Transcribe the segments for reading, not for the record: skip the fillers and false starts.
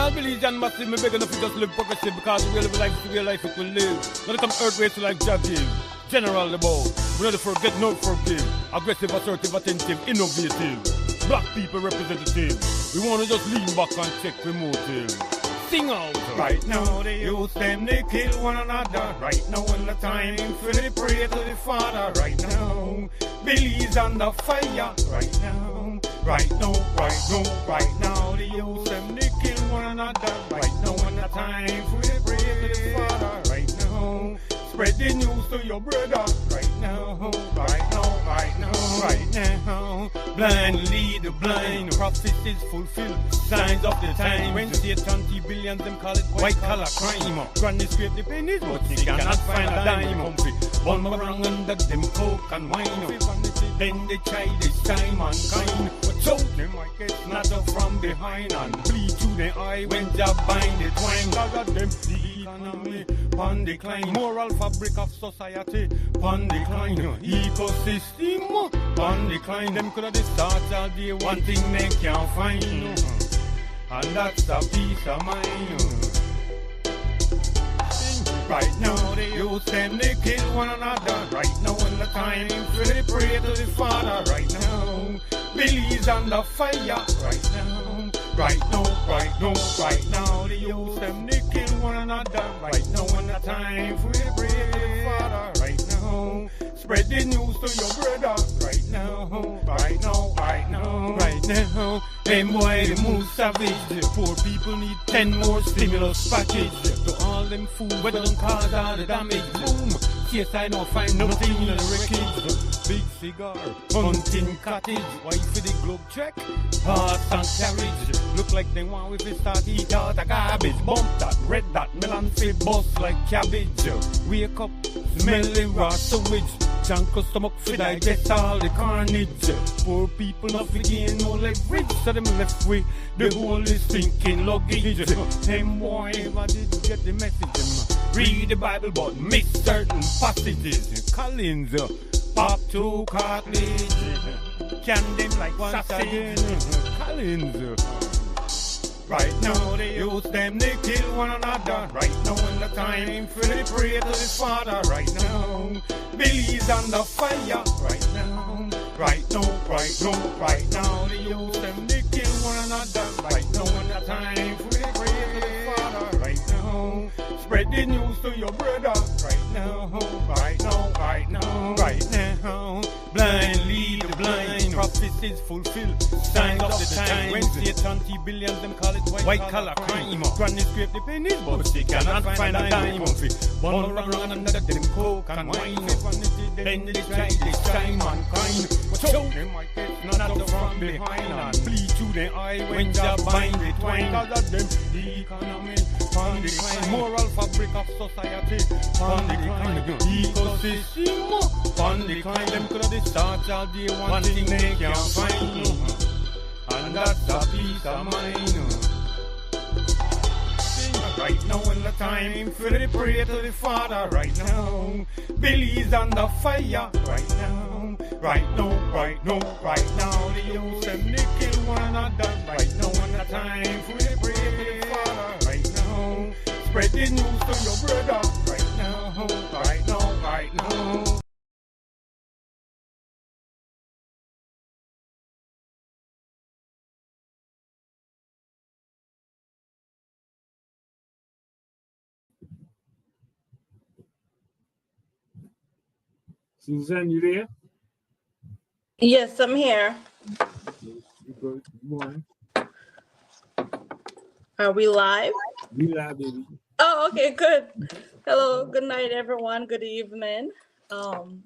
All religion massive, me begging if you just live progressive because we live life to real life it will live. When it comes earth race like Jackie, general the ball. We never forget, no forgive. Aggressive, assertive, attentive, innovative. Black people representative. We want to just lean back and check the motive. Sing out. Right now the youth them they kill one another. Right now in the time for the pray to the Father. Right now Billy's under fire. Right now, right now, right now, right now the youth them they kill one another. Right now in the time for the pray to the Father. Right now, spread the news to your brother. Right now, right now, right now, right now. Blind lead the blind, prophecies fulfill, signs of the time. When Satan billions, them call it white collar crime. Granny scrape the pennies, but she cannot find a dime. One more wrong under them coke and wine. Then they try this time mankind. But choke them like it's not from behind and bleed through the eye when they bind the twine. Cause of them the economy on decline, moral fabric of society on decline, ecosystem on decline. Them could have started all day, one thing they can't find, and that's a peace of mind. Right now the youth them they kill one another. Right now in the time for the pray to the Father. Right now Billy's under fire. Right now, right now, right now, right now the youth them they kill one another. Right now in the time for the pray to the Father. Right now, spread the news to your brother. Right now, right now, right now, right now. Them boy they move savage. Poor people need 10 more stimulus package. To all them food, but don't cause all the damage. Boom. CSI don't find nothing in the wreckage. Big cigar, hunting cottage. Wife for the globe check, horse and carriage. Look like they want with it start eat out a garbage. Bump that, red that, melon fit bust like cabbage. Wake up, smelling raw sewage. Junk stomach for digest all the carnage. Poor people not gain no leverage. So them left with the whole is thinking luggage. Them boy ever did get the message. Them read the Bible but miss certain passages. Collins pop to cartilage. Can them like once again. Collins. Right now the youth them they kill one another. Right now in the time for the pray to the Father. Right now Billy's under fire. Right now, right now, right now, right now the youth them they kill one another. Right now in the time for the pray to the Father. Right now, spread the news to your brother. Right now, right now, right now, right now. Blind lead the blind, prophecies fulfill, signs of the time. When Satan billions, them call it white collar crime. Granny scrape the pennies, but she cannot find a dime. One wrong another, them coke and wine. Then they try this time mankind. Choke them like it's not from behind and bleed through the eye when they bind the twine. Cause of them, the economy on decline, moral fabric of society on decline, ecosystem on decline. Them could have started all day, one thing they can't find, and that's a peace of mind. Right now in the time for the pray to the Father. Right now Billy's under fire. Right now, right now, right now, right now the youth them they kill one another. Right now in the time for the pray to the Father. Right now, spread the news to your brother. Right now, right now, right now. Suzanne, you there? Yes, I'm here. Good morning. Are we live? We live, baby. Oh, okay, good. Hello, good night, everyone. Good evening.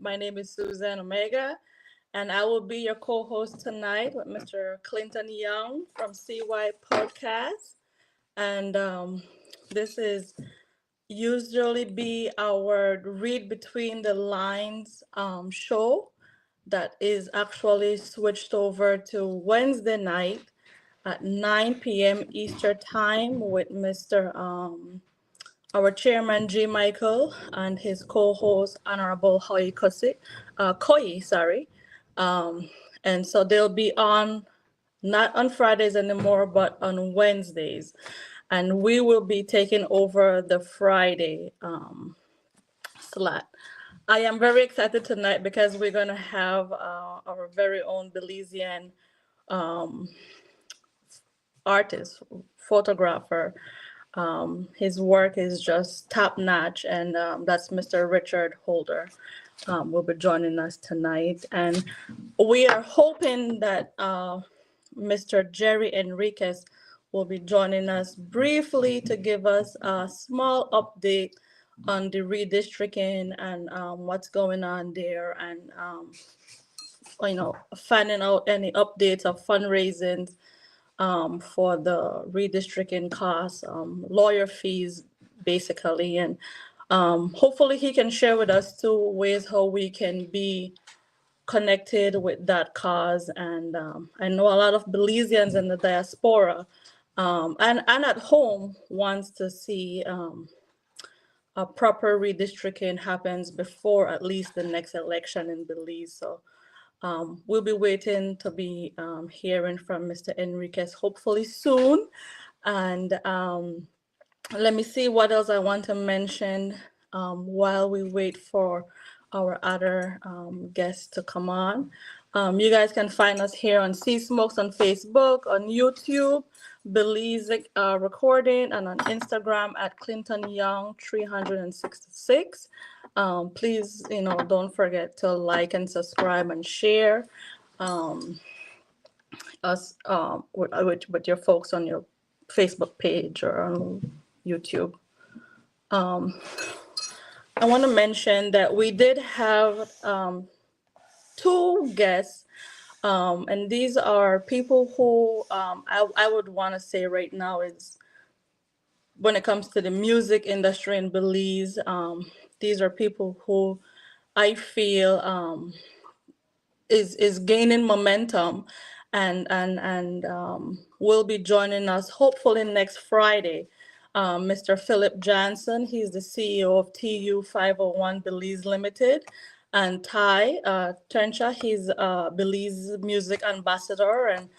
My name is Suzanne Omega, and I will be your co-host tonight with Mr. Clinton Young from CY Podcast. And this is usually be our Read Between the Lines show that is actually switched over to Wednesday night at 9 p.m. Eastern Time with Mr. Our chairman, G. Michael, and his co-host, Honorable Koyi, sorry. And so they'll be on, not on Fridays anymore, but on Wednesdays. and we will be taking over the Friday slot. I am very excited tonight because we're going to have our very own Belizean artist, photographer. His work is just top notch, and that's Mr. Richard Holder. Will be joining us tonight, and we are hoping that Mr. Jerry Enriquez will be joining us briefly to give us a small update on the redistricting and what's going on there, and finding out any updates of fundraising for the redistricting costs, lawyer fees, basically, and hopefully he can share with us too ways how we can be connected with that cause. And I know a lot of Belizeans in the diaspora and at home wants to see a proper redistricting happens before at least the next election in Belize. So we'll be waiting to be hearing from Mr. Enriquez hopefully soon. And let me see what else I want to mention while we wait for our other guests to come on. You guys can find us here on Sea Smokes on Facebook, on YouTube, Belize Recording, and on Instagram at Clinton Young 366. Please, don't forget to like and subscribe and share us with your folks on your Facebook page or on YouTube. I want to mention that we did have 2 guests, and these are people who I would want to say right now is, when it comes to the music industry in Belize, these are people who I feel is gaining momentum and will be joining us hopefully next Friday. Mr. Philip Johnson, he's the CEO of TU 501 Belize Limited, and Ty Turncha, he's a Belize music ambassador, and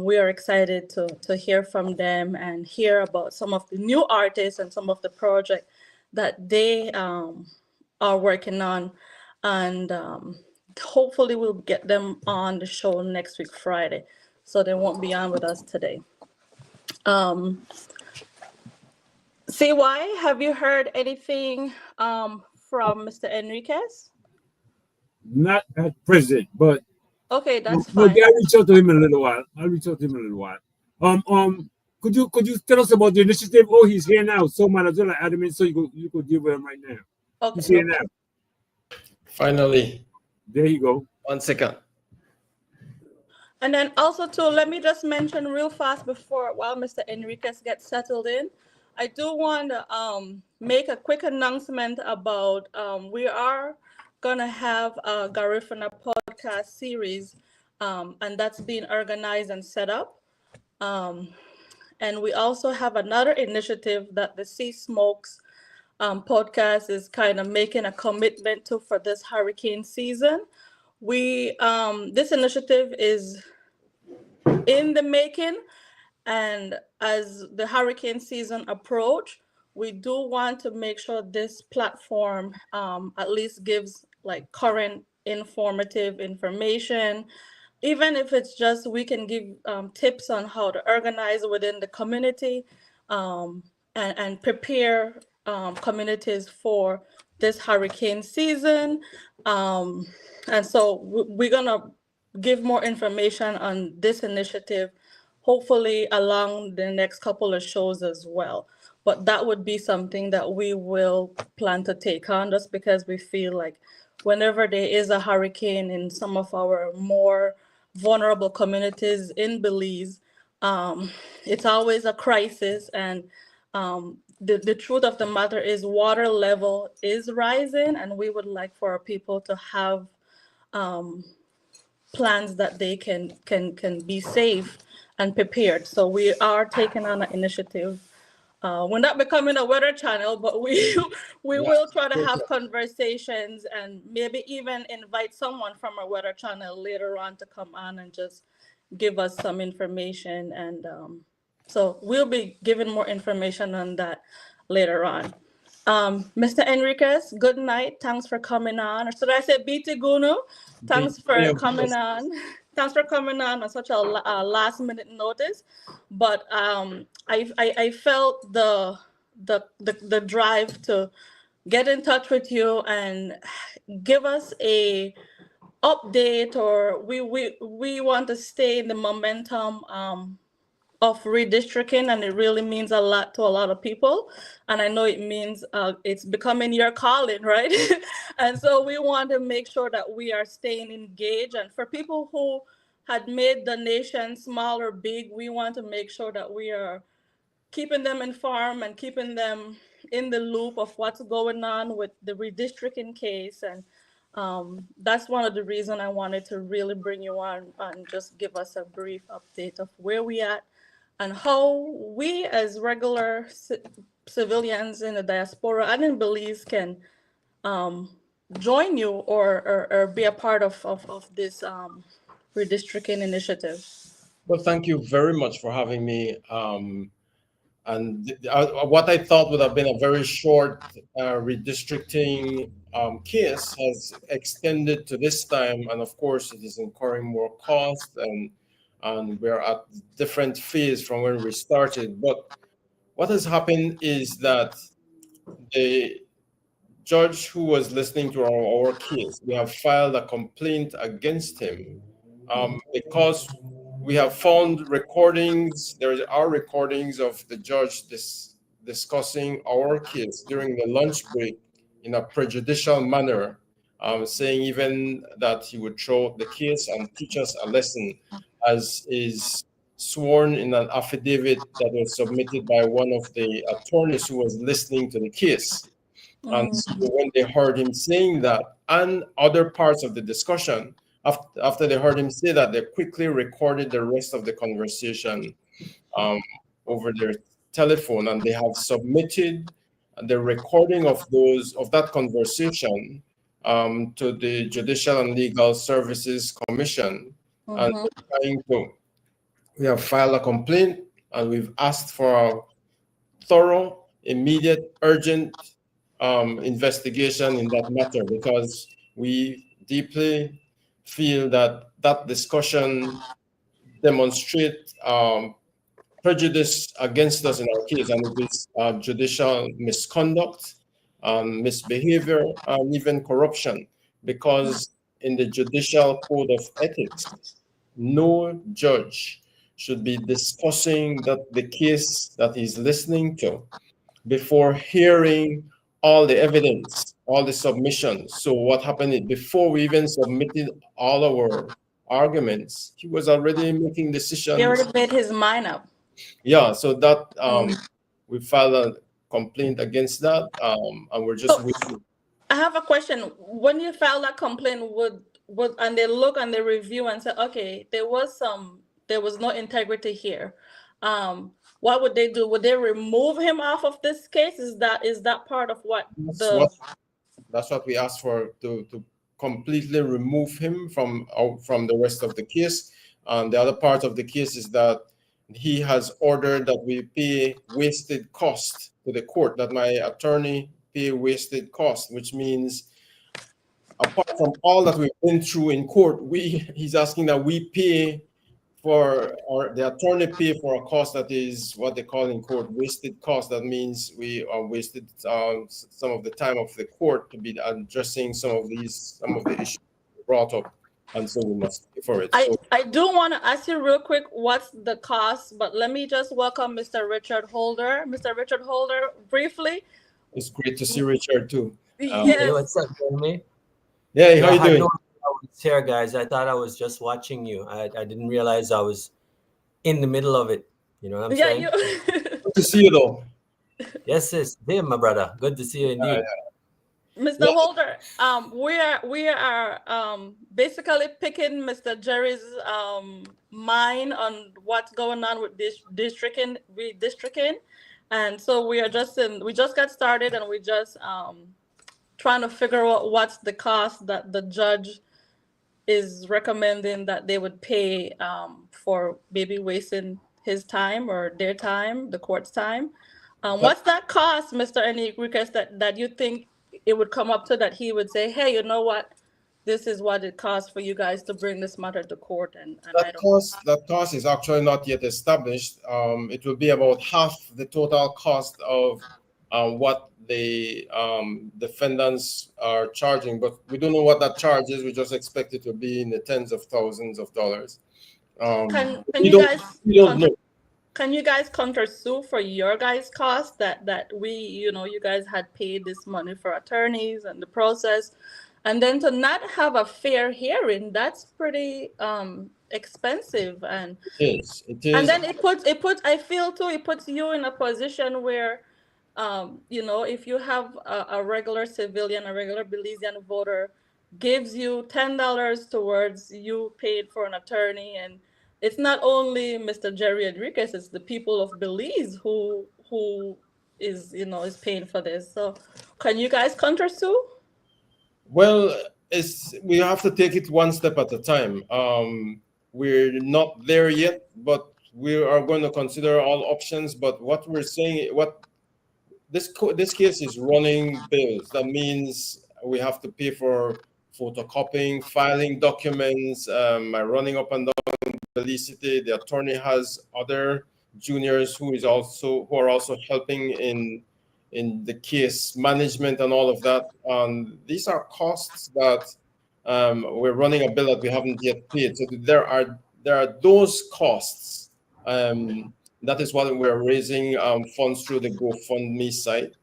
we are excited to hear from them and hear about some of the new artists and some of the projects that they are working on, and hopefully we'll get them on the show next week Friday, so they won't be on with us today. CY, have you heard anything from Mr. Enriquez? Not at present, but Okay, that's fine. maybe I'll reach out to him in a little while. Could you tell us about the initiative? Oh, he's here now. So might as well add him in so you could deal with him right now. Okay, He's here now. Finally. There you go. 1 second. And then also too, let me just mention real fast while Mr. Enriquez gets settled in, I do want to make a quick announcement about we are gonna have a Garifuna podcast series, and that's being organized and set up. And we also have another initiative that the Sea Smokes podcast is kind of making a commitment to for this hurricane season. This initiative is in the making, and as the hurricane season approach, we do want to make sure this platform at least gives like current informative information, even if it's just we can give tips on how to organize within the community and prepare communities for this hurricane season. And so we're gonna give more information on this initiative, hopefully along the next couple of shows as well. But that would be something that we will plan to take on, just because we feel like whenever there is a hurricane in some of our more vulnerable communities in Belize, it's always a crisis. And the truth of the matter is water level is rising, and we would like for our people to have plans that they can be safe and prepared. So we are taking on an initiative. We're not becoming a weather channel, but we will try to have conversations and maybe even invite someone from our weather channel later on to come on and just give us some information and So we'll be giving more information on that later on. Mr. Enriquez, good night. Thanks for coming on. Or should I say BT Gunu? Thanks for coming on. Thanks for coming on such a last minute notice. But I felt the drive to get in touch with you and give us a update, or we want to stay in the momentum of redistricting, and it really means a lot to a lot of people. And I know it means it's becoming your calling, right? And so we want to make sure that we are staying engaged. And for people who had made donations, small or big, we want to make sure that we are keeping them informed and keeping them in the loop of what's going on with the redistricting case. And that's one of the reasons I wanted to really bring you on and just give us a brief update of where we at and how we as regular civilians in the diaspora and in Belize can join you or be a part of this redistricting initiative. Well, thank you very much for having me. And what I thought would have been a very short redistricting case has extended to this time. And of course, it is incurring more cost, and we're at different phase from when we started. But what has happened is that the judge who was listening to our case, we have filed a complaint against him because we have found recordings. There are recordings of the judge discussing our case during the lunch break in a prejudicial manner, saying even that he would throw the case and teach us a lesson, as is sworn in an affidavit that was submitted by one of the attorneys who was listening to the case. And so when they heard him saying that and other parts of the discussion, after they heard him say that, they quickly recorded the rest of the conversation over their telephone, and they have submitted the recording of that conversation to the Judicial and Legal Services Commission. And we have filed a complaint, and we've asked for a thorough, immediate, urgent investigation in that matter, because we deeply feel that discussion demonstrates prejudice against us in our case, and it is judicial misconduct, misbehavior, and even corruption, because in the Judicial Code of Ethics, no judge should be discussing the case that he's listening to before hearing all the evidence, all the submissions. So what happened is, before we even submitted all our arguments, he was already making decisions. He already made his mind up. Yeah, so that we filed a complaint against that, and we're just waiting. I have a question. When you file that complaint, and they look and they review and say, okay, there was no integrity here, what would they do? Would they remove him off of this case? Is that part of what that's what we asked for, to completely remove him from the rest of the case. And the other part of the case is that he has ordered that we pay wasted cost to the court, that my attorney pay wasted cost, which means apart from all that we've been through in court, he's asking that we pay for, or the attorney pay for a cost that is what they call in court wasted cost. That means we are wasted some of the time of the court to be addressing some of the issues brought up, and so we must pay for it. I do want to ask you real quick what's the cost, but let me just welcome Mr. Richard Holder. Mr. Richard Holder, briefly. It's great to see Richard too. Yes. Hey, what's up, Jeremy? Yeah, how you doing? Here, guys. I thought I was just watching you. I didn't realize I was in the middle of it. You know what I'm saying? Good to see you, though. Yes, hey, my brother. Good to see you indeed. Mr. Holder, we are basically picking Mr. Jerry's mind on what's going on with this redistricting, and so we just got started, and we just trying to figure out what's the cost that the judge is recommending that they would pay for maybe wasting his time or their time, the court's time. What's that cost, Mr. Enriquez, that you think it would come up to, that he would say, hey, you know what? This is what it costs for you guys to bring this matter to court, and I don't. That cost is actually not yet established. It will be about half the total cost of what the defendants are charging, but we don't know what that charge is. We just expect it to be in the tens of thousands of dollars. Can we don't know. Can you guys countersue for your guys' cost that we, you guys had paid this money for attorneys and the process, and then to not have a fair hearing? That's pretty expensive, and it is. And then it puts I feel too, it puts you in a position where if you have a regular civilian, a regular Belizean voter gives you $10 towards you paid for an attorney, and it's not only Mr. Jerry Enriquez, it's the people of Belize who is paying for this. So can you guys countersue? Well, we have to take it one step at a time. We're not there yet, but we are going to consider all options. But what we're saying, this case is running bills. That means we have to pay for photocopying, filing documents, running up and down Belize City. The attorney has other juniors who are also helping in the case management and all of that. These are costs that we're running a bill that we haven't yet paid. So there are those costs. That is what we're raising funds through the GoFundMe site.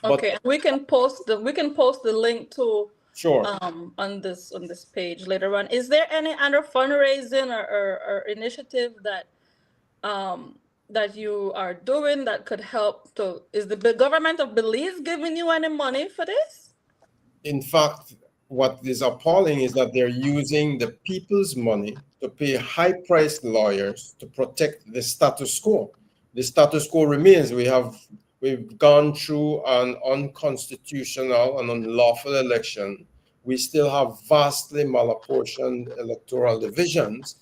Okay, we can post the link to sure on this page later on. Is there any other fundraising or initiative that you are doing that could help? Is the government of Belize giving you any money for this? In fact, what is appalling is that they're using the people's money to pay high-priced lawyers to protect the status quo. The status quo remains. We've gone through an unconstitutional and unlawful election. We still have vastly malapportioned electoral divisions,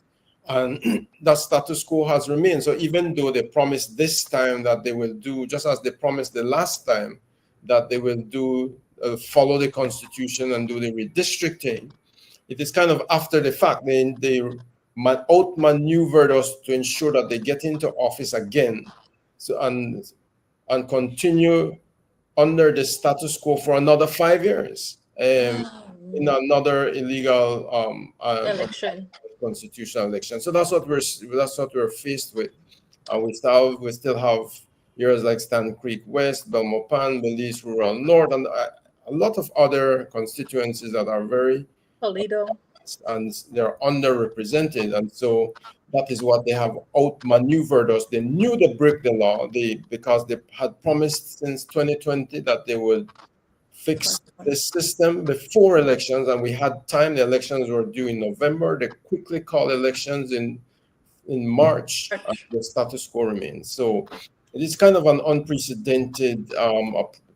and that status quo has remained. So even though they promised this time that they will do, just as they promised the last time, that they will do follow the constitution and do the redistricting, it is kind of after the fact. They outmaneuvered us to ensure that they get into office again, and continue under the status quo for another 5 years in another illegal election, constitutional election. So that's what we're faced with, and we still have areas like Stand Creek West, Belmopan, Belize Rural North, and a lot of other constituencies that are very Toledo, and they're underrepresented, and so that is what they have outmaneuvered us. They knew they broke the law because they had promised since 2020 that they would fix the system before elections, and we had time. The elections were due in November. They quickly called elections in March, and the status quo remains. So it is kind of an unprecedented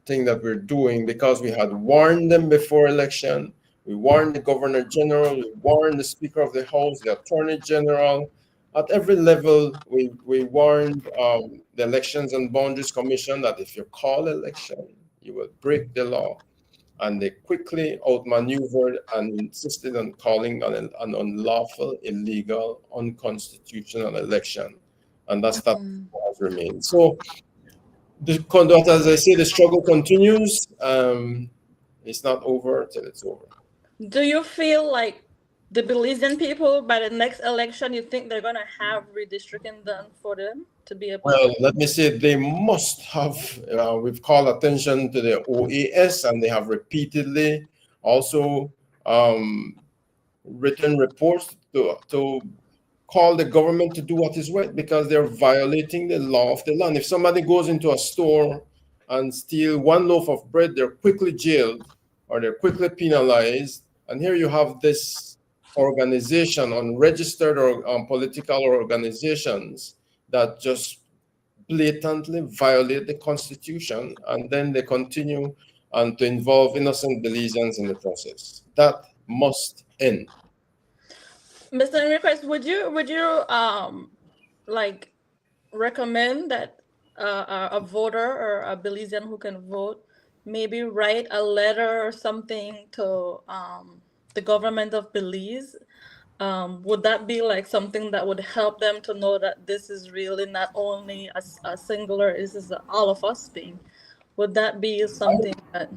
thing that we're doing, because we had warned them before election. We warned the Governor General, we warned the Speaker of the House, the Attorney General. At every level, we warned the Elections and Boundaries Commission that if you call election, you will break the law. And they quickly outmaneuvered and insisted on calling an unlawful, illegal, unconstitutional election. And that's that has remained. So, as I say, the struggle continues. It's not over till it's over. Do you feel like the Belizean people, by the next election, you think they're going to have redistricting done for them to be able? Well, let me say they must have. We've called attention to the OAS, and they have repeatedly also written reports to call the government to do what is right, because they're violating the law of the land. If somebody goes into a store and steal one loaf of bread, they're quickly jailed or they're quickly penalized. And here you have this organization, unregistered or political organizations, that just blatantly violate the Constitution, and then they continue to involve innocent Belizeans in the process. That must end. Mr. Enriquez, would you recommend that a voter or a Belizean who can vote maybe write a letter or something to the government of Belize? Would that be like something that would help them to know that this is really not only a singular, this is all of us thing? Would that be something that?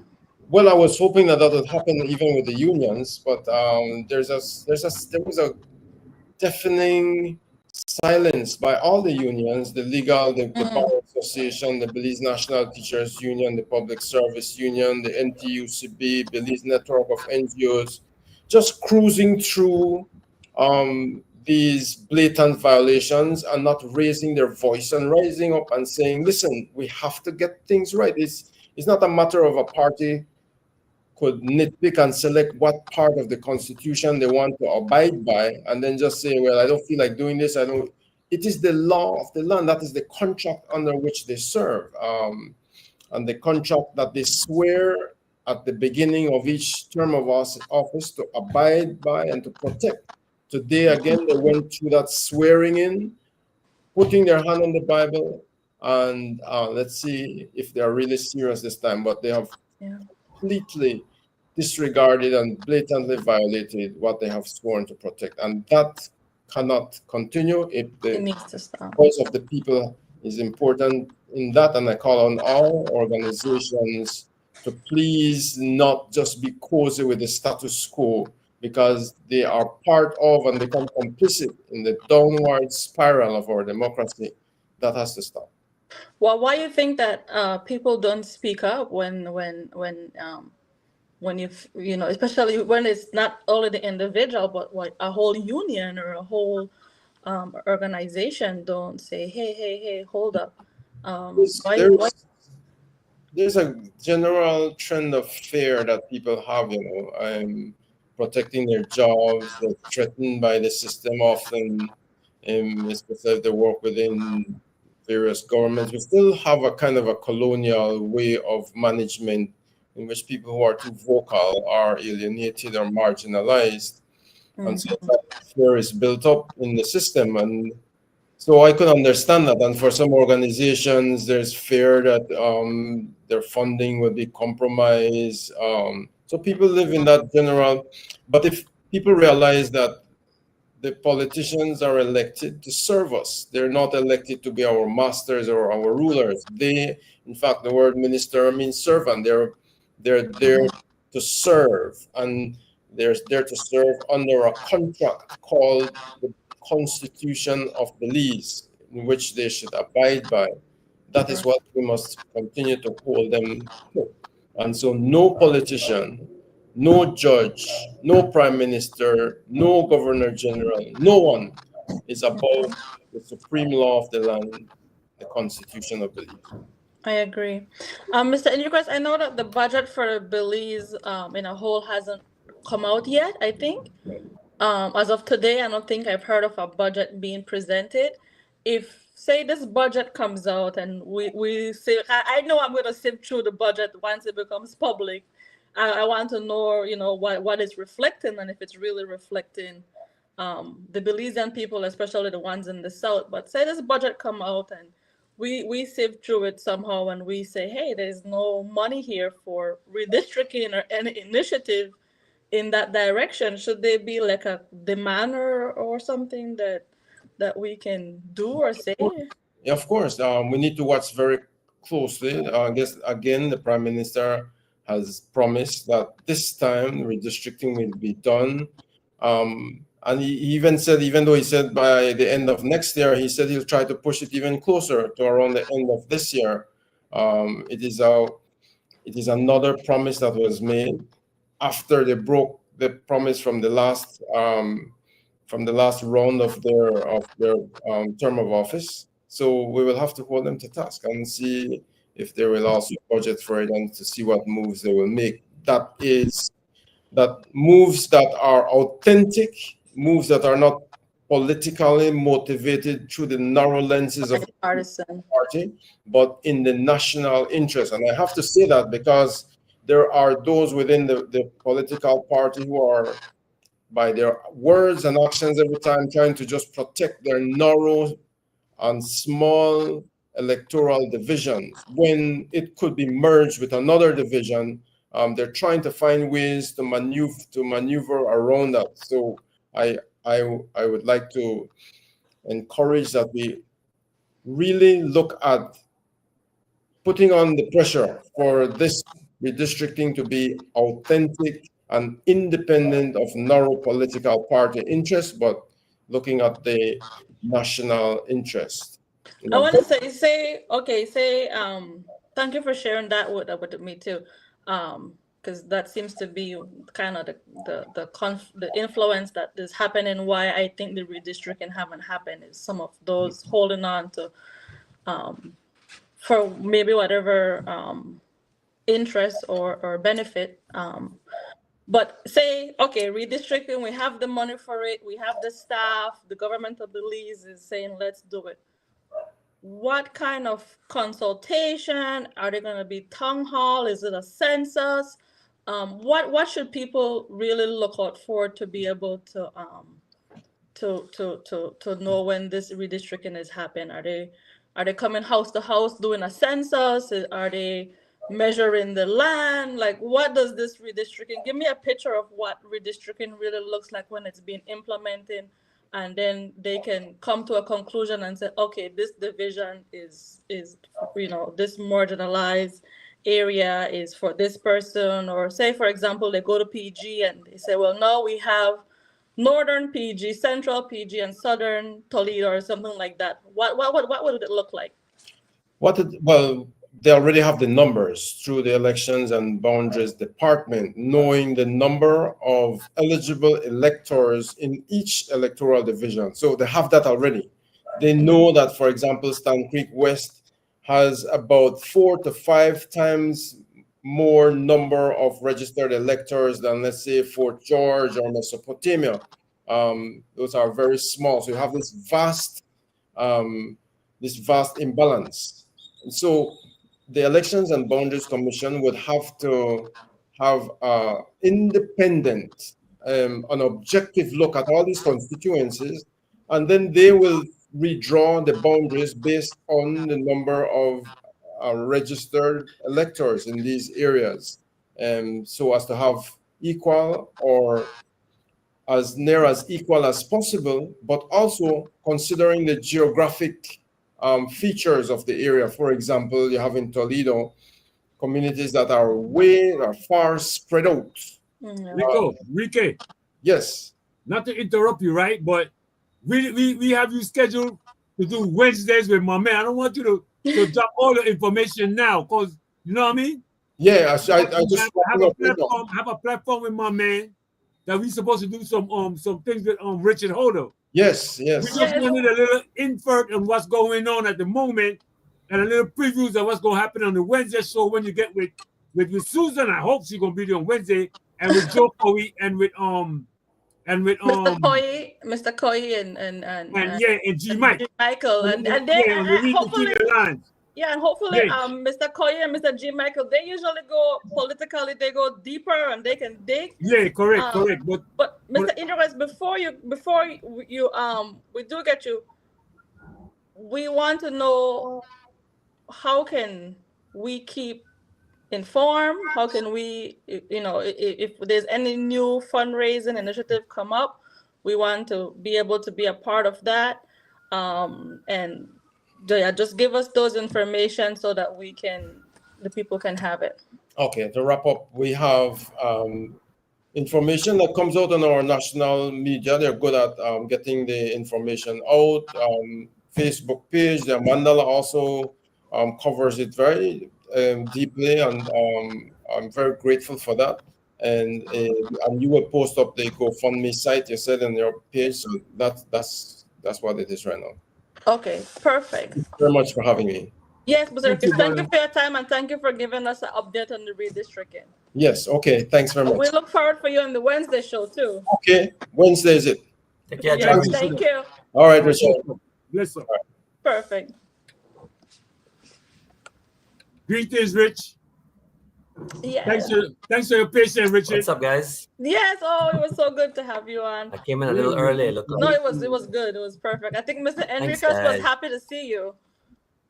Well, I was hoping that would happen even with the unions, but there was a deafening silence by all the unions, the legal, the Bar Association, the Belize National Teachers Union, the Public Service Union, the NTUCB, Belize Network of NGOs, just cruising through these blatant violations and not raising their voice and rising up and saying, listen, we have to get things right. It's not a matter of a party could nitpick and select what part of the Constitution they want to abide by, and then just say, well, I don't feel like doing this. It is the law of the land. That is the contract under which they serve. And the contract that they swear at the beginning of each term of office to abide by and to protect. Today, again, they went through that swearing in, putting their hand on the Bible, and let's see if they are really serious this time. But they have completely disregarded and blatantly violated what they have sworn to protect, and that cannot continue. If the voice of the people is important in that, and I call on all organizations to please not just be cozy with the status quo, because they are part of and become complicit in the downward spiral of our democracy. That has to stop. Well, why do you think that people don't speak up when you know, especially when it's not only the individual, but like a whole union or a whole organization don't say, hey, hold up. There's a general trend of fear that people have, you know, protecting their jobs. They're threatened by the system often, especially if they work within various governments. We still have a kind of a colonial way of management in which people who are too vocal are alienated or marginalized. And so that fear is built up in the system. And so I could understand that. And for some organizations, there's fear that their funding will be compromised. So people live in that general. But if people realize that the politicians are elected to serve us, they're not elected to be our masters or our rulers. They, in fact, the word minister means servant. They're there to serve, and they're there to serve under a contract called the Constitution of Belize, in which they should abide by. That is what we must continue to hold them to. And so no politician, no judge, no prime minister, no governor general, no one is above the supreme law of the land, the Constitution of Belize. I agree. Mr. Enriquez, I know that the budget for Belize in a whole hasn't come out yet, I think. As of today, I don't think I've heard of a budget being presented. If, say, this budget comes out and we say, I know I'm going to sift through the budget once it becomes public. I want to know, you know, what it's reflecting and if it's really reflecting the Belizean people, especially the ones in the South. But say this budget come out and we sift through it somehow and we say, hey, there's no money here for redistricting or any initiative in that direction. Should there be like a demand or something that we can do or say? Yeah, of course. We need to watch very closely. I guess, again, the Prime Minister has promised that this time redistricting will be done. And he even said, even though he said by the end of next year, he said he'll try to push it even closer to around the end of this year. It is another promise that was made after they broke the promise from the last round of their term of office. So we will have to hold them to task and see if they will also budget for it and to see what moves they will make. That moves that are authentic, moves that are not politically motivated through the narrow lenses of the partisan party, but in the national interest. And I have to say that because there are those within the political party who are, by their words and actions every time, trying to just protect their narrow on small electoral divisions when it could be merged with another division. They're trying to find ways to maneuver around that. So I would like to encourage that we really look at putting on the pressure for this redistricting to be authentic and independent of narrow political party interests, but looking at the national interest. I want to say, thank you for sharing that with me too, because that seems to be kind of the influence that is happening. Why I think the redistricting haven't happened is some of those holding on to, for maybe whatever interest or benefit. But say, okay, redistricting, we have the money for it, we have the staff, the government of Belize is saying, let's do it. What kind of consultation? Are they going to be town hall? Is it a census? What should people really look out for to be able to know when this redistricting is happening? Are they coming house to house doing a census? Are they measuring the land? Like, what does this redistricting? Give me a picture of what redistricting really looks like when it's being implemented. And then they can come to a conclusion and say, okay, this division is this marginalized area is for this person. Or say, for example, they go to PG and they say, well, no, we have Northern PG, Central PG, and Southern Toledo, or something like that. What would it look like? Well, they already have the numbers through the Elections and Boundaries Department, knowing the number of eligible electors in each electoral division. So they have that already. They know that, for example, Stand Creek West has about 4 to 5 times more number of registered electors than, let's say, Fort George or Mesopotamia. Those are very small. So you have this vast imbalance. And so the Elections and Boundaries Commission would have to have an independent, an objective look at all these constituencies, and then they will redraw the boundaries based on the number of registered electors in these areas, so as to have equal or as near as equal as possible, but also considering the geographic features of the area. For example, you have in Toledo communities that are far spread out. Ricky. Yes. Not to interrupt you, right? But we have you scheduled to do Wednesdays with my man. I don't want you to drop all the information now, because you know what I mean? Yeah, I just have a platform with my man that we're supposed to do some things with Richard Holder. Yes. We just wanted a little info on what's going on at the moment and a little previews of what's going to happen on the Wednesday show when you get with Susan. I hope she's going to be there on Wednesday, and with Joe Coy and with Mr. Coy and G. Mike. G. Michael and they hopefully Mr. Coy and Mr. G. Michael, they usually go politically, they go deeper and they can dig. Yeah, correct. But Mr. Indras, before you we do get you, we want to know how can we keep informed? How can we, if there's any new fundraising initiative come up, we want to be able to be a part of that. And just give us those information so that the people can have it. Okay, to wrap up, we have information that comes out on our national media. They're good at getting the information out. Facebook page, the Mandala also covers it very deeply, and I'm very grateful for that. And you will post up the GoFundMe site, you said, on your page. So that's what it is right now. Okay, perfect. Thank you very much for having me. Yes, Berserkis, thank you for your time, and thank you for giving us an update on the redistricting. Yes, okay, thanks very much. We look forward for you on the Wednesday show too. Okay, Wednesday is it. Take care, yes, thank you. All right, Richard. Bless you. Perfect. Greetings, Rich. Yes. Thanks for your patience, Richard. What's up, guys? Yes. Oh, it was so good to have you on. I came in a little early. Look No, like. it was good. It was perfect. I think Mr. Thanks, Enriquez was guys. happy to see you.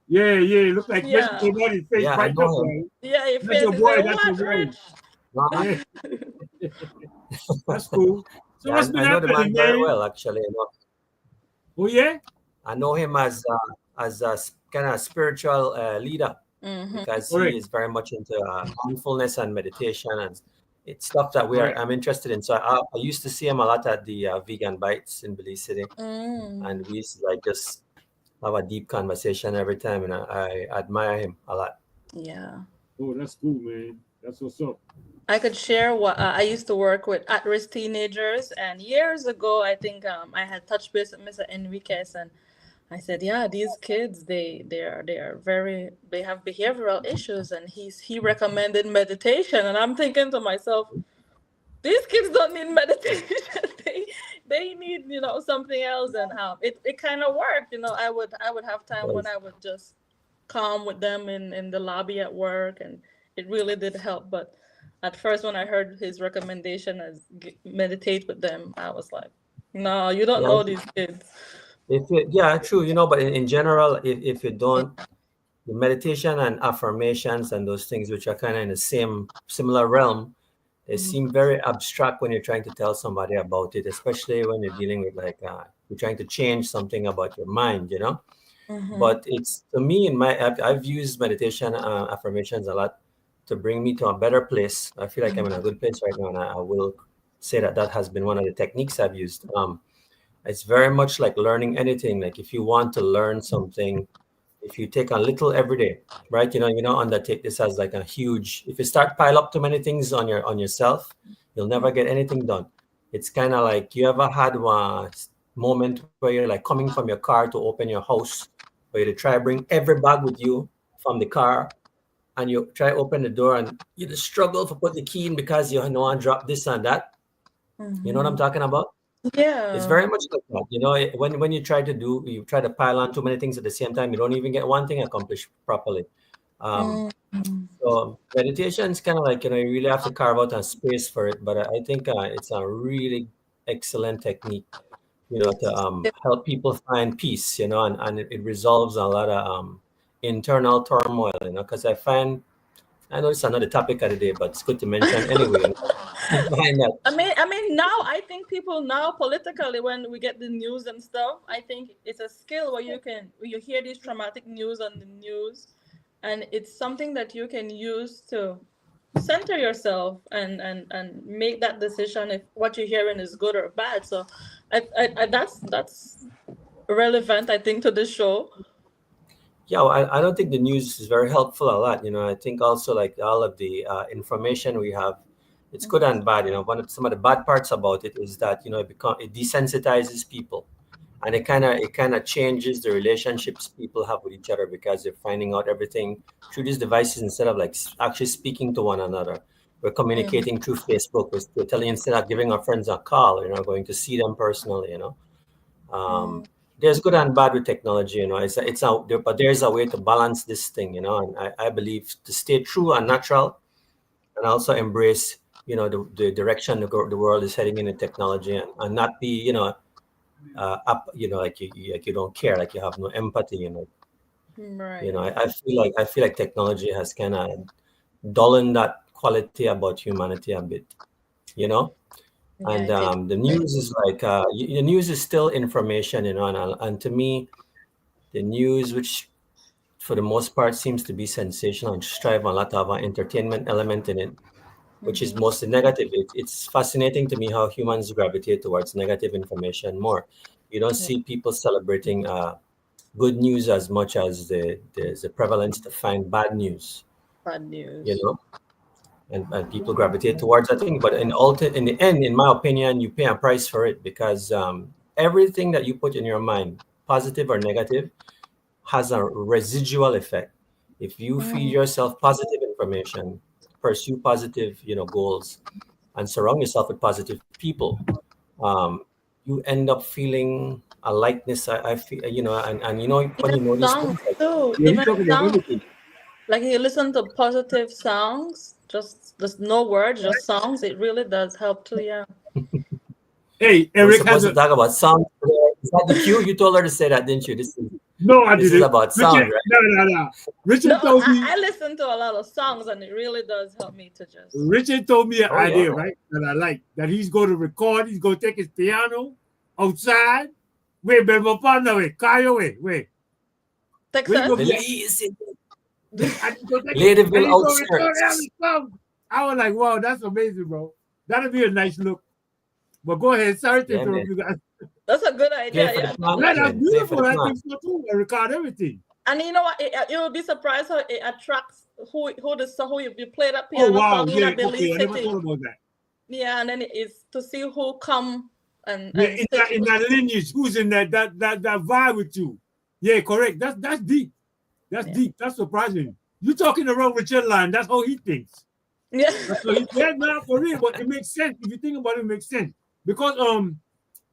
Yeah, look like Yeah. Rich came on his face Yeah, I right know up, him. man. Yeah, he That's faced your he boy, said, that's your "What, boy. Rich?" Yeah. That's cool. So Yeah, what's been I know the happening, man very man? well, actually. You know, Oh yeah? I know him as a kind of spiritual leader Mhm. because Correct. he is very much into mindfulness and meditation, and it's stuff that Correct. I'm interested in. So I used to see him a lot at the Vegan Bites in Belize City, Mm. and we used to like just have a deep conversation every time, and I admire him a lot. Yeah. Oh, that's cool, man. That's what's up. I could share what I used to work with at-risk teenagers, and years ago, I think I had touched base with Mr. Enriquez, and I said, "Yeah, these kids, they have behavioral issues," and he recommended meditation, and I'm thinking to myself, these kids don't need meditation. they need something else, and it kind of worked. I would have time when I would just calm with them in the lobby at work, and it really did help. But at first, when I heard his recommendation as meditate with them, I was like, no, you don't know these kids. Yeah, true. But in general, if you don't, the meditation and affirmations and those things, which are kind of in the similar realm, they seem very abstract when you're trying to tell somebody about it, especially when you're dealing with you're trying to change something about your mind, But it's, to me, I've used meditation affirmations a lot to bring me to a better place. I feel like I'm in a good place right now, and I will say that has been one of the techniques I've used. It's very much like learning anything. Like if you want to learn something, if you take a little every day, right? You don't undertake this as like a huge. If you start pile up too many things on yourself, you'll never get anything done. It's kind of like, you ever had one moment where you're like coming from your car to open your house, where you try to bring every bag with you from the car, and you try to open the door and you just struggle to put the key in because you don't want to drop this and that. You know what I'm talking about? Yeah. It's very much like that. When you try to pile on too many things at the same time, you don't even get one thing accomplished properly. So meditation is kind of like, you really have to carve out a space for it. But I think it's a really excellent technique, to help people find peace, and it resolves a lot of internal turmoil, because I know it's another topic of the day, but it's good to mention anyway. I mean, now I think people now politically, when we get the news and stuff, I think it's a skill where you hear these traumatic news on the news, and it's something that you can use to center yourself and make that decision if what you're hearing is good or bad. So, that's relevant, I think, to this show. Yeah, well, I don't think the news is very helpful a lot. I think also like all of the information we have, it's good and bad. Some of the bad parts about it is that it desensitizes people, and it kind of changes the relationships people have with each other, because they're finding out everything through these devices instead of like actually speaking to one another. We're communicating through Facebook. We're telling, instead of giving our friends a call, going to see them personally. There's good and bad with technology, but there's a way to balance this thing, and I believe to stay true and natural, and also embrace, the direction the world is heading in technology, and not be, up, like you don't care, like you have no empathy, Right. I feel like technology has kind of dulled that quality about humanity a bit, And the news is like the news is still information, and to me, the news, which for the most part seems to be sensational and strive a lot of an entertainment element in it, which is mostly negative. It's fascinating to me how humans gravitate towards negative information more. You don't see people celebrating good news as much as there's a prevalence to find bad news. Bad news. And people gravitate towards that thing. But in the end, in my opinion, you pay a price for it, because everything that you put in your mind, positive or negative, has a residual effect. If you feed yourself positive information, pursue positive, goals, and surround yourself with positive people, you end up feeling a lightness. I feel, when you know these Songs things, too. Yeah, Even talking about songs. everything. Like you listen to positive songs, Just no words, just songs. It really does help too. Yeah. Hey, We're Eric supposed has to talk about sound. Is that the cue? You told her to say that, didn't you? no, I This didn't. is about sound, Richard, right? no. Richard No, told me. I listen to a lot of songs, and it really does help me to just. Richard told me an Oh, yeah. idea, right? That I like. That he's going to record. He's going to take his piano outside. Wait, but my partner, wait, Kyle, wait. Texas. Wait, Belize in Ladyville Ladyville outskirts. I was like, wow, that's amazing, bro. That'll be a nice look. But go ahead. Sorry to Yeah, interrupt man. you guys. That's a good Play idea. for Yeah. the plant, Yeah, that's man. Play for beautiful. the I plant. think so too. I record everything. And you know what? You'll be surprised how it attracts who you play that Oh, piano wow. song in Yeah, a Belize okay. I never City. thought about that. Yeah, and then it is to see who come and Yeah, in that lineage, who's in that vibe with you. Yeah, correct. That's deep. That's Yeah. deep. That's surprising. You talking around Richard line, that's how he thinks. Yeah. That's how he, yeah, man, for real. But it makes sense. If you think about it, it makes sense. Because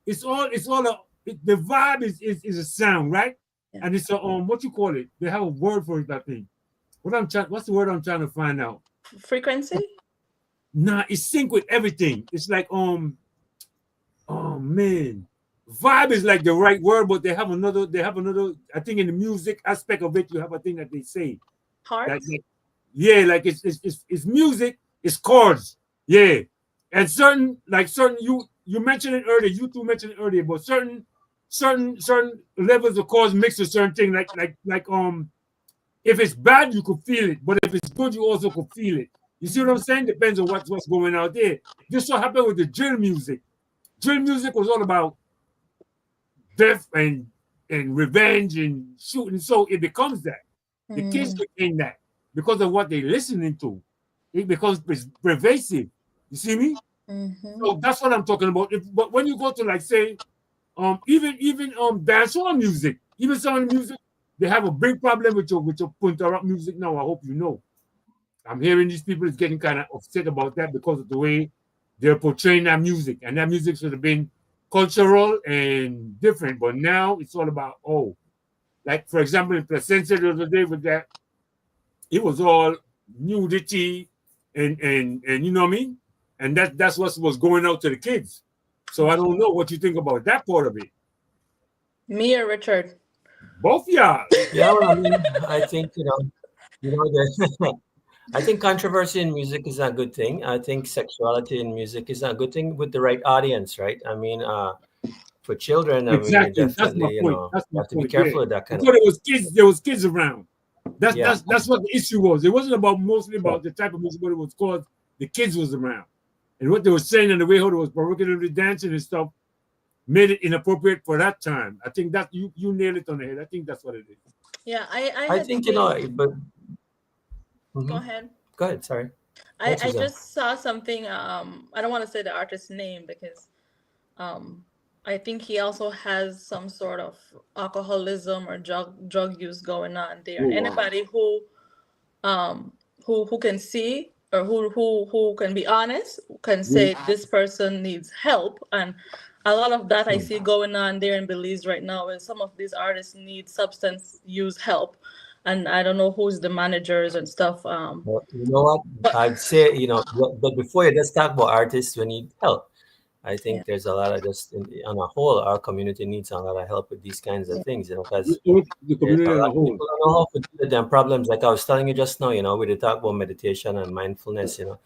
the vibe is a sound, right? Yeah. And it's a what you call it? They have a word for it, I think. What's the word I'm trying to find out? Frequency. Nah, it's sync with everything. It's like oh man. Vibe is like the right word, but they have another, I think in the music aspect of it, you have a thing that they say. Hearts. Yeah, like it's music, it's chords. Yeah. And certain you mentioned it earlier, you two mentioned it earlier, but certain levels of chords mix a certain thing. Like if it's bad, you could feel it, but if it's good, you also could feel it. You see what I'm saying? Depends on what's going out there. This what happened with the drill music. Drill music was all about death and revenge and shooting, so it becomes that. The kids became that because of what they're listening to. It becomes pervasive. You see me? So that's what I'm talking about. But when you go to like say, even dancehall music, even some of the music, they have a big problem with your punta rock music now. I hope you know. I'm hearing these people is getting kind of upset about that because of the way they're portraying that music, and that music should have been cultural and different. But now it's all about like for example in Placencia the other day with that, it was all nudity and you know what I mean, and that's what was going out to the kids. So I don't know what you think about that part of it. Me or Richard? Both y'all. Yeah, well, I mean, I think I think controversy in music is a good thing. I think sexuality in music is a good thing with the right audience, right? I mean, for children, I Exactly. mean, That's my definitely, point. That's you my have to be point. careful Yeah. with that kind Because of. there was kids around. That's Yeah. that's what the issue was. It wasn't mostly about the type of music, but it was called the kids was around. And what they were saying and the way how they was provocatively dancing and stuff made it inappropriate for that time. I think that you nailed it on the head. I think that's what it is. Yeah, I think but Go ahead. Go ahead. Sorry. I Suzanne. just saw something. I don't want to say the artist's name because I think he also has some sort of alcoholism or drug use going on there. Oh, wow. Anybody who can see or who can be honest can say this person needs help. And a lot of that I see going on there in Belize right now is some of these artists need substance use help. And I don't know who's the managers and stuff. Well, you know what? I'd say, but before you just talk about artists who need help, I think there's a lot of on a whole, our community needs a lot of help with these kinds of things, because The community as a whole. people don't know how to deal with them problems. Like I was telling you just now, we did talk about meditation and mindfulness, a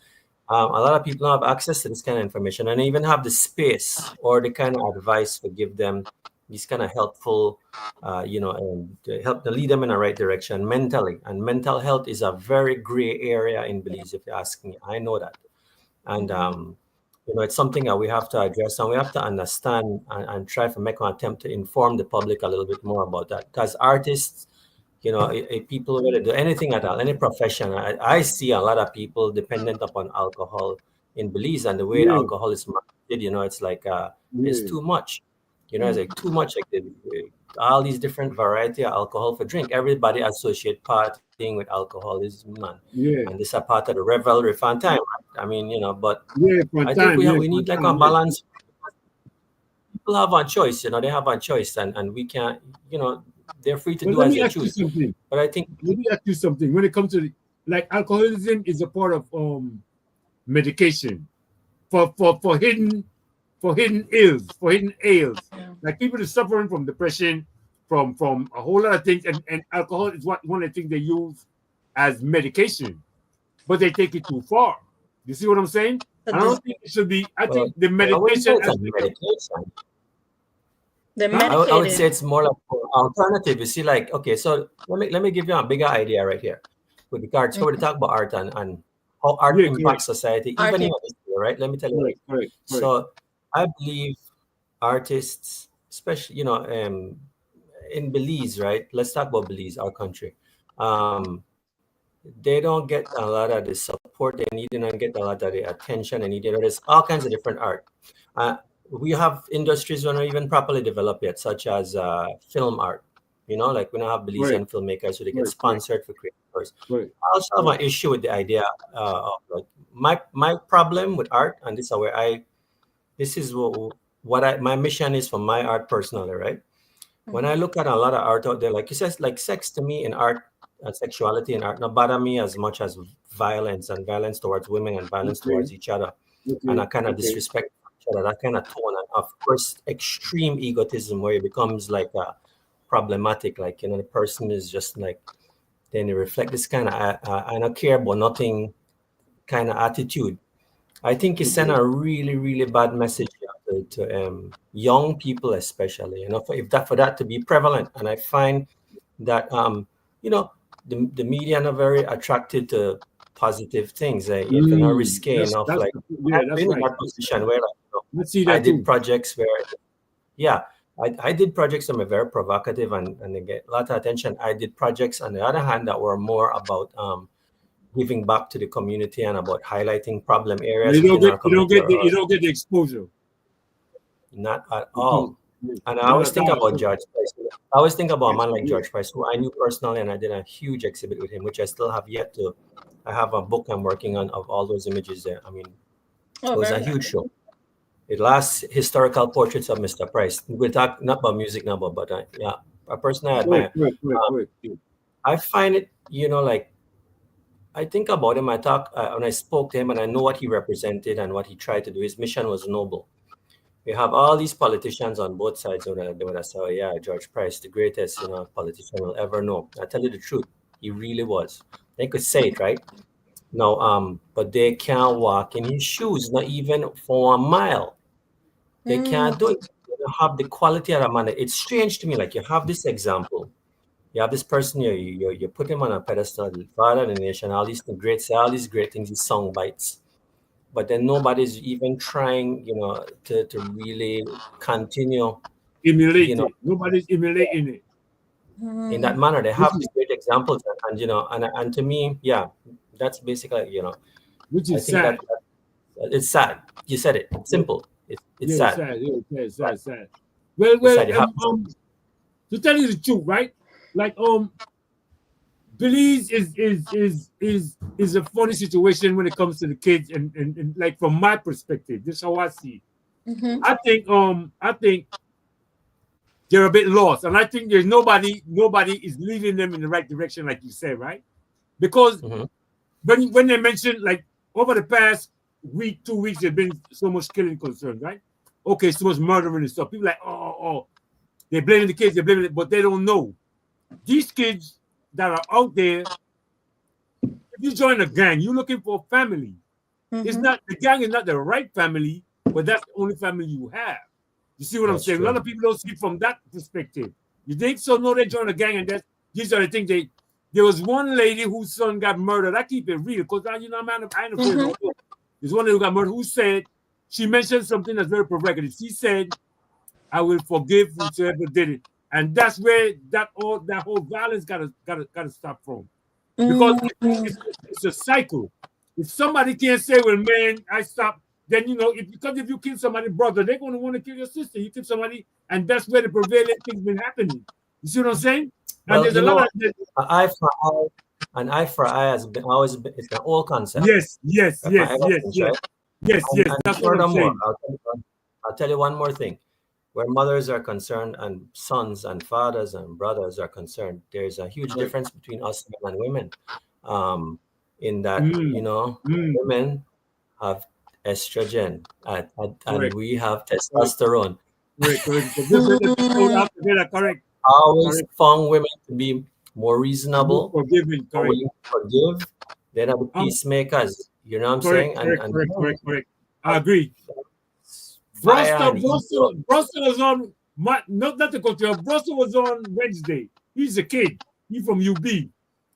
lot of people don't have access to this kind of information and even have the space or the kind of advice to give them these kind of helpful, and to help to lead them in the right direction mentally. And mental health is a very gray area in Belize, if you ask me. I know that. And, it's something that we have to address and we have to understand and try to make an attempt to inform the public a little bit more about that. Because artists, people who do anything at all, any profession, I see a lot of people dependent upon alcohol in Belize, and the way alcohol is marketed, it's like it's too much. It's like too much. Like all these different variety of alcohol for drink. Everybody associate partying with alcoholism, and this is a part of the revelry fun time. I mean, but I think we need like a balance. People have a choice, they have a choice, and we can't, they're free to do as they choose. But I think let me ask you something. When it comes to like alcoholism is a part of medication for hidden ills, for hidden ails. Yeah. Like people are suffering from depression, from a whole lot of things, and alcohol is one of the things they use as medication, but they take it too far. You see what I'm saying? So I don't think it should be. I Well, think the I wouldn't say medication it's a aspect of medication. they're I would say medicated. it's more like an alternative. You see, like, okay, so let me give you a bigger idea right here with regards. So we talk about art and how art Yeah, impacts society, Art even is- in this year, right? Let me tell you. correct, correct. So I believe artists, especially in Belize, right? Let's talk about Belize, our country. They don't get a lot of the support they need. They don't get a lot of the attention they need. There's all kinds of different art. We have industries that are not even properly developed yet, such as film art. Like we don't have Belizean filmmakers, so they get Right. sponsored for creators. Right. I also have an issue with the idea of like my problem with art, and this is where this is what my mission is for my art personally, right? When I look at a lot of art out there, like you said, like sex to me in art, sexuality in art, not bother me as much as violence and violence towards women and violence Okay. towards each other, Okay, and that kind of okay. disrespect for each other, that kind of tone, and of course, extreme egotism where it becomes like problematic. Like the person is just like, then they reflect this kind of I don't care about nothing kind of attitude. I think it sent a really, really bad message to young people, especially. For that to be prevalent, and I find that the media are not very attracted to positive things. If you're not risque enough, like I've that's been in right. that position where Let's see I that did too. projects where, yeah, I did projects that were very provocative and they get a lot of attention. I did projects on the other hand that were more about giving back to the community and about highlighting problem areas You don't within our get you don't community. get the you don't get the exposure. Not at You all. don't. And I Not always at think all. about George Price. I always think about a man like Yeah. George Price, who I knew personally, and I did a huge exhibit with him, which I still have yet to. I have a book I'm working on of all those images there. I mean, Oh, it was a very huge nice. show. It lasts historical portraits of Mr. Price. We'll talk not about music now, but yeah, a person I admire. Correct. I find it, like I think about him. I talk when I spoke to him, and I know what he represented and what he tried to do. His mission was noble. We have all these politicians on both sides who would say, "Oh yeah, George Price, the greatest politician we'll ever know." I tell you the truth, he really was. They could say it, right? No, but they can't walk in his shoes, not even for a mile. They can't do it. They don't have the quality of a man. It's strange to me. Like you have this example. You have this person here, you put him on a pedestal, the father of the nation, all these great things, these song bites. But then nobody's even trying, to really continue, Emulate it. Nobody's emulating it. in that manner. They have these great examples, and to me, yeah, that's basically, Which I is think sad. that it's sad. You said it. It's simple. It's Yeah, sad. it's sad. Well, sad. You have to tell you the truth, right? Like Belize is a funny situation when it comes to the kids, and like from my perspective, this is how I see it. I think they're a bit lost, and I think there's nobody is leading them in the right direction, like you said, right? Because when they mentioned, like, over the past week, 2 weeks, there's been so much killing concerns, right? Okay, so much murdering and stuff. People like, oh, they're blaming the kids, but they don't know. These kids that are out there, if you join a gang, you're looking for a family. It's not, the gang is not the right family, but that's the only family you have. You see what I'm saying? true. A lot of people don't see it from that perspective. You think so? No, they join a gang, and these are the things they. There was one lady whose son got murdered. I keep it real because I ain't afraid of no book. There's one lady who got murdered who said, she mentioned something that's very provocative. She said, "I will forgive whoever did it," and that's where that whole violence gotta stop from, because it's a cycle. If somebody can't say, "Well, man, I stopped," then if you kill somebody's brother, they're gonna want to kill your sister. You kill somebody, and that's where the prevailing thing's been happening. You see what I'm saying? And Well, there's a lot of an eye for eye has been always been, it's an old concept. yes. Right? Yes. And That's what I'm saying. I'll tell you one more thing. Where mothers are concerned and sons and fathers and brothers are concerned, there's a huge difference between us men and women. in that women have estrogen and Correct. we have testosterone. Correct. Correct. I always found women to be more reasonable, Forgiving. more Correct. willing to forgive. They're the peacemakers. You know what I'm saying? Correct. I agree. Brussels was on not the culture. Brussels was on Wednesday. He's a kid. He's from UB.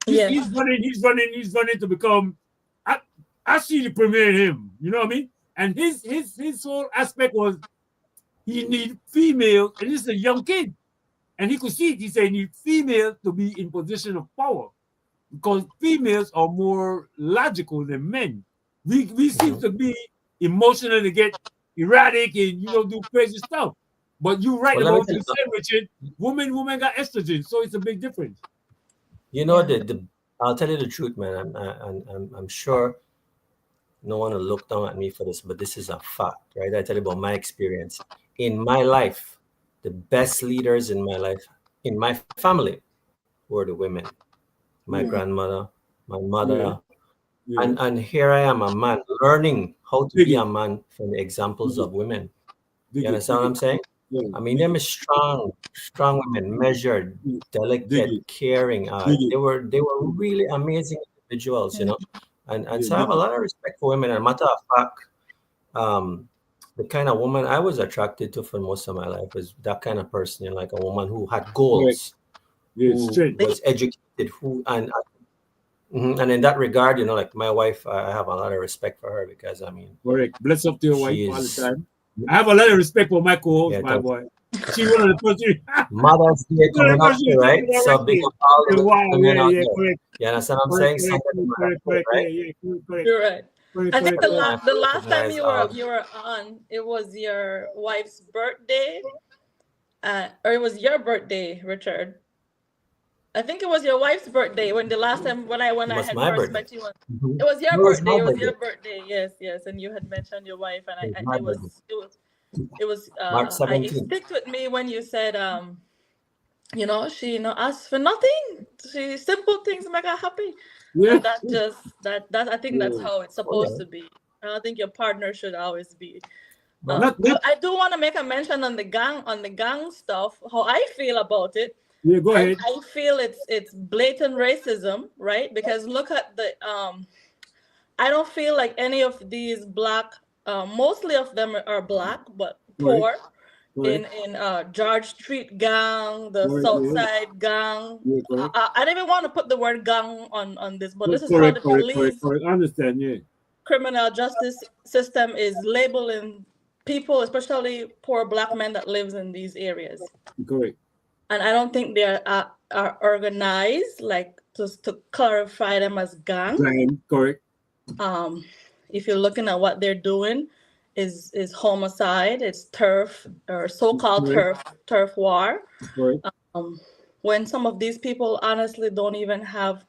He's running to become. I see the premier in him. You know what I mean? And his whole aspect was he need female, and this is a young kid, and he could see it. He said he need female to be in position of power because females are more logical than men. We seem to be emotional to get erratic and do crazy stuff. But you're right about what you said, Richard. Women got estrogen, so it's a big difference. I'll tell you the truth, man. I'm sure no one will look down at me for this, but this is a fact, right? I tell you about my experience. In my life, the best leaders in my life, in my family, were the women. My grandmother, my mother. Yeah. And here I am, a man, learning how to be a man from the examples of women. You understand what I'm saying? Yeah. I mean, them is strong women, measured, delicate, caring. They were really amazing individuals, And so I have a lot of respect for women. And a matter of fact, the kind of woman I was attracted to for most of my life was that kind of person, like a woman who had goals, who was educated, and in that regard, like my wife, I have a lot of respect for her because correct. Bless up to your wife all the time. I have a lot of respect for my co-host, my boy. She's one of the first. Mother's Day coming up, right? So big up all the women out there. Correct. You understand what I'm saying? Correct. You're right. I think the last time you were on, it was your wife's birthday, or it was your birthday, Richard. I think it was your wife's birthday when I had first met you. It was your birthday. It was your birthday. Yes. And you had mentioned your wife, and it was. It sticked with me when you said, she asks for nothing. She simple things make her happy. Yeah. And that I think that's how it's supposed to be. I think your partner should always be. I do want to make a mention on the gang stuff. How I feel about it. Yeah, go ahead. I feel it's blatant racism, right? Because look at the I don't feel like any of these black, mostly of them are black, but poor. Right. In George Street gang, the Southside gang. I don't even want to put the word gang on this, but this is how the police I understand, criminal justice system is labeling people, especially poor black men that lives in these areas. Correct. And I don't think they are organized, like to clarify them as gang. Correct. If you're looking at what they're doing, is homicide. It's turf or so-called turf war. Correct. When some of these people honestly don't even have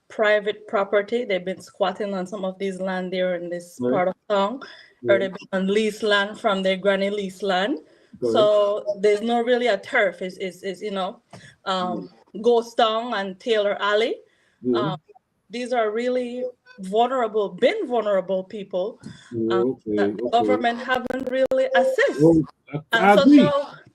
private property, they've been squatting on some of these land there in this part of town, or they've been on lease land from their granny lease land. So there's no really a turf. Is Ghost Town and Taylor Alley. These are really vulnerable people that government haven't really assessed. And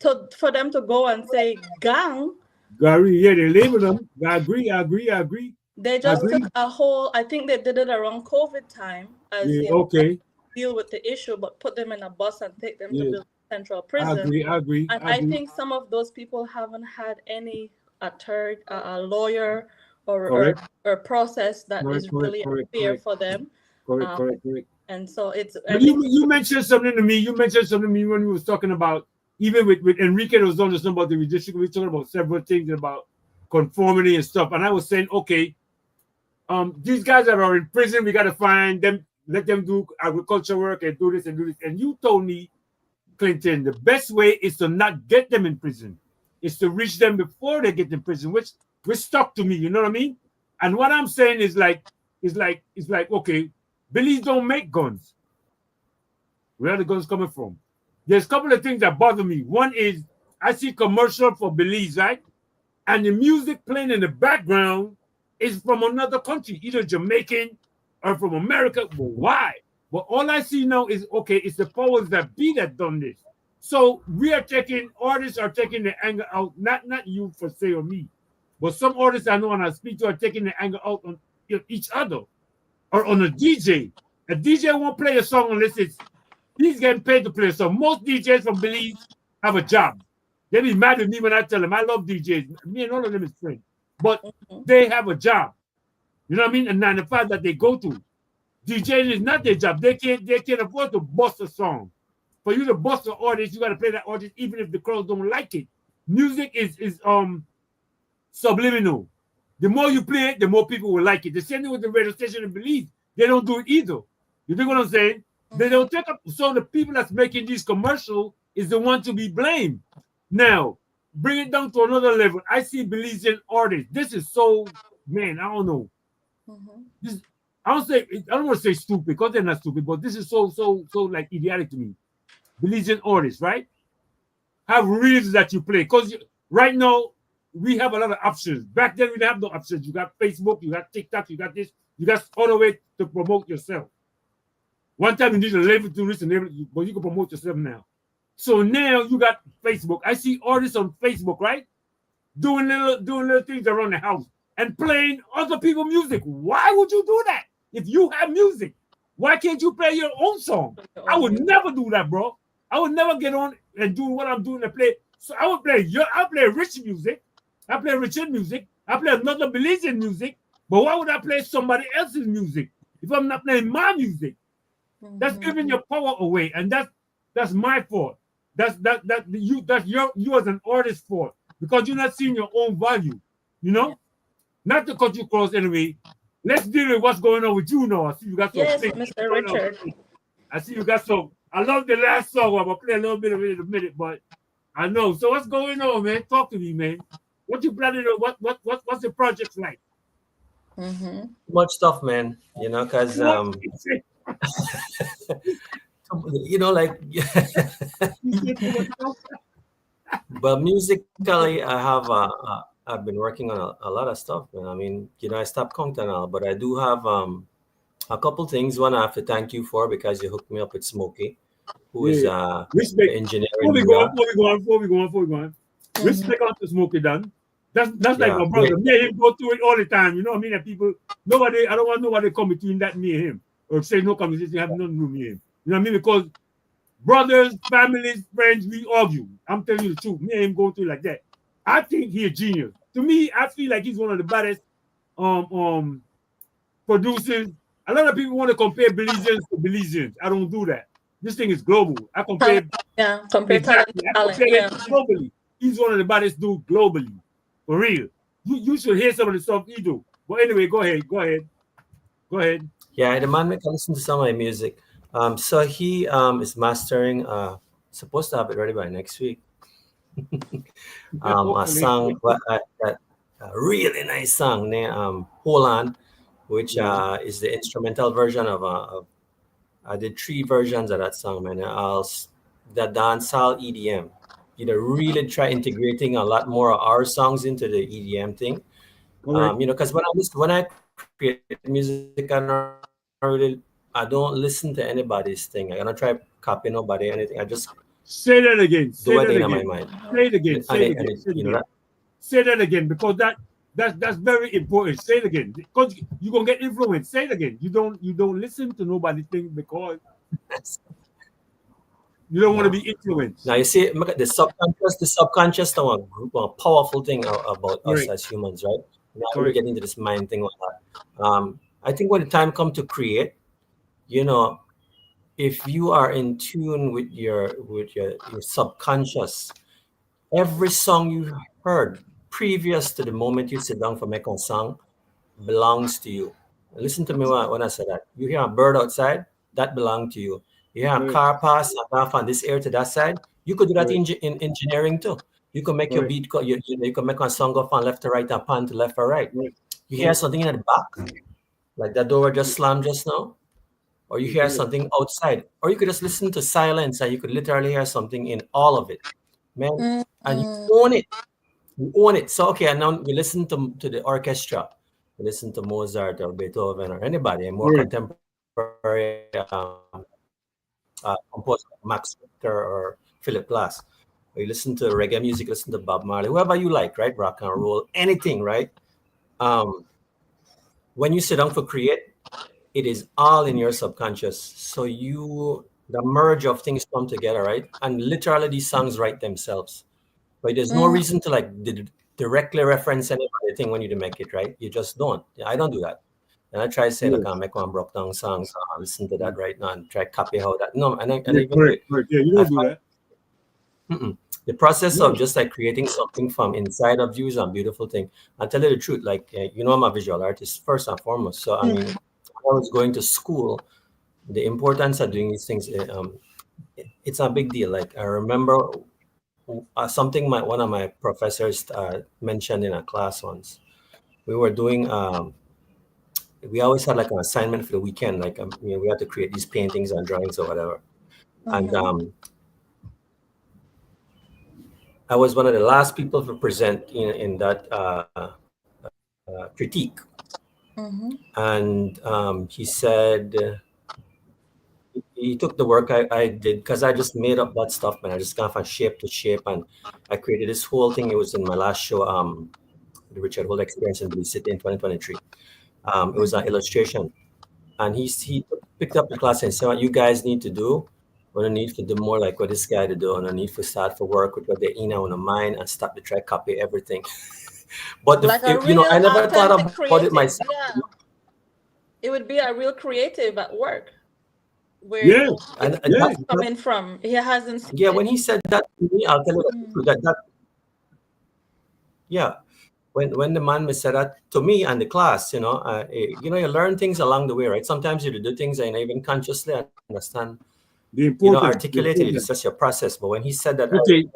so for them to go and say gang. They label them. I agree. They just took a whole. I think they did it around COVID time as deal with the issue, but put them in a bus and take them to the central prison. I agree. And I think some of those people haven't had a lawyer or process that is really fair for them. Correct. And so it's. You mentioned something to me. When we was talking about even with Enrique was on something about the redistricting. We were talking about several things about conformity and stuff. And I was saying, okay, these guys that are in prison, we got to find them, let them do agriculture work and do this and do this. And you told me, Clinton, the best way is to not get them in prison. Is to reach them before they get in prison, which stuck to me. You know what I mean? And what I'm saying is like, okay, Belize don't make guns. Where are the guns coming from? There's a couple of things that bother me. One is I see commercial for Belize, right? And the music playing in the background is from another country, either Jamaican are from America. Well, why? But all I see now is, okay, it's the powers that be that done this. So we are taking, artists are taking the anger out, not you for say or me, but some artists I know and I speak to are taking the anger out on each other or on a DJ. A DJ won't play a song unless he's getting paid to play a song. Most DJs from Belize have a job. They be mad at me when I tell them I love DJs. Me and all of them is friends. But they have a job. You know what I mean? A 9 to 5 that they go to. DJing is not their job. They can't afford to bust a song. For you to bust an artist, you gotta play that artist even if the crowd don't like it. Music is subliminal. The more you play it, the more people will like it. The same thing with the radio station in Belize. They don't do it either. You think what I'm saying? They don't take up. So the people that's making these commercials is the one to be blamed. Now, bring it down to another level. I see Belizean artists. This is so, man, I don't know. This, I don't want to say stupid because they're not stupid, but this is so like idiotic to me. Belizean artists, right? Have reels that you play. Because right now, we have a lot of options. Back then, we didn't have no options. You got Facebook, you got TikTok, you got this. You got other ways to promote yourself. One time you need a label to listen, but you can promote yourself now. So now you got Facebook. I see artists on Facebook, right? Doing little things around the house and playing other people's music. Why would you do that? If you have music, why can't you play your own song? I would never do that, bro. I would never get on and do what I'm doing and play. So I play rich music. I play Richard music. I play another Belizean music. But why would I play somebody else's music if I'm not playing my music? That's giving your power away, and that's my fault. That's you as an artist fault because you're not seeing your own value. You know, not to cut you close anyway. Let's deal with what's going on with you now. I see you got some. Yes, Mr. Richard. I see you got some. I love the last song. I'm gonna play a little bit of it in a minute, but I know. So what's going on, man? Talk to me, man. What you planning on? What's the project like? Much stuff, man. You know, because you know, like but musically I've been working on a lot of stuff, man. I mean, you know, I stopped counting all, but I do have a couple things. One I have to thank you for because you hooked me up with Smokey, who is engineering. Before we go on. Respect out to Smokey done. That's like my brother. Me and him go through it all the time. You know what I mean? And people, I don't want nobody to come between that me and him. Or say no conversation, have nothing to do with me and him. You know what I mean? Because brothers, families, friends, we argue. I'm telling you the truth. Me and him go through like that. I think he's a genius. To me, I feel like he's one of the baddest producers. A lot of people want to compare Belizeans to Belizeans. I don't do that. This thing is global. I compare talent globally. He's one of the baddest dudes globally. For real. You should hear some of the stuff he do. But anyway, go ahead. Yeah, the man make listen to some of my music. So he is mastering. Supposed to have it ready by next week. A song, a really nice song named "Hold On," which is the instrumental version of. I did 3 versions of that song, man. The dancehall EDM. You know, really try integrating a lot more of our songs into the EDM thing. You know, because when I create music, I don't listen to anybody's thing. I don't try to copy nobody, anything. I just say that again. Do anything in my mind. Say it again. Say that again because that's very important. Say it again because you're gonna get influenced. Say it again. You don't listen to nobody's thing because you don't want to be influenced. Now you see the subconscious now a group, a powerful thing about us as humans, right? Now we get into this mind thing like that. I think when the time comes to create, you know, if you are in tune with your subconscious, every song you heard previous to the moment you sit down for make a song belongs to you. Listen to me when I say that. You hear a bird outside, that belongs to you. You hear a car pass from this area to that side. You could do that in engineering too. You can make your beat, you can make a song go from left to right and pan to left or right. You hear something in the back, like that door just slammed just now, or you hear something outside, or you could just listen to silence and you could literally hear something in all of it, man. And you own it. You own it. So okay, and now we listen to the orchestra. listen to Mozart or Beethoven or anybody, a more Yeah. contemporary composer, Max Richter or Philip Glass. Or you listen to reggae music, listen to Bob Marley, whoever you like, right? Rock and roll, anything, right? When you sit down for create, it is all in your subconscious. So the merge of things come together, right? And literally these songs write themselves. But there's no reason to like directly reference anything when you make it, right? You just don't. I don't do that. And I try to say, Yes. like, I'll make one broke down song, so I'll listen to that right now and try to copy how that. No, and I Yeah, even correct. Yeah, you don't do that. the process Yeah. of just like creating something from inside of you is a beautiful thing. I'll tell you the truth, like, I'm a visual artist first and foremost. So, I mean, when I was going to school, the importance of doing these things, it's a big deal. Like, I remember something one of my professors mentioned in a class once. We were doing, we always had like an assignment for the weekend. Like, we had to create these paintings and drawings or whatever. And I was one of the last people to present in that critique. And he said, he took the work I did, because I just made up that stuff, man. I just gone from shape to shape, and I created this whole thing. It was in my last show, the Richard Holt Experience in Blue City in 2023. It was an illustration. And he picked up the class and said, what you guys need to do, we're gonna need to do more like what this guy to do, and I need to start for work with what they in our mind and stop to try copy everything. But Like a I never real thought authentic about it creative, myself. yeah. It would be a real creative at work, where Yeah. And Yeah. it's coming from. He hasn't. yeah, when he said that to me, I'll tell you that yeah, when the man said that to me and the class, you learn things along the way, right? Sometimes you do things and even consciously understand, The important. articulate it. It's just your process. But when he said that, Okay.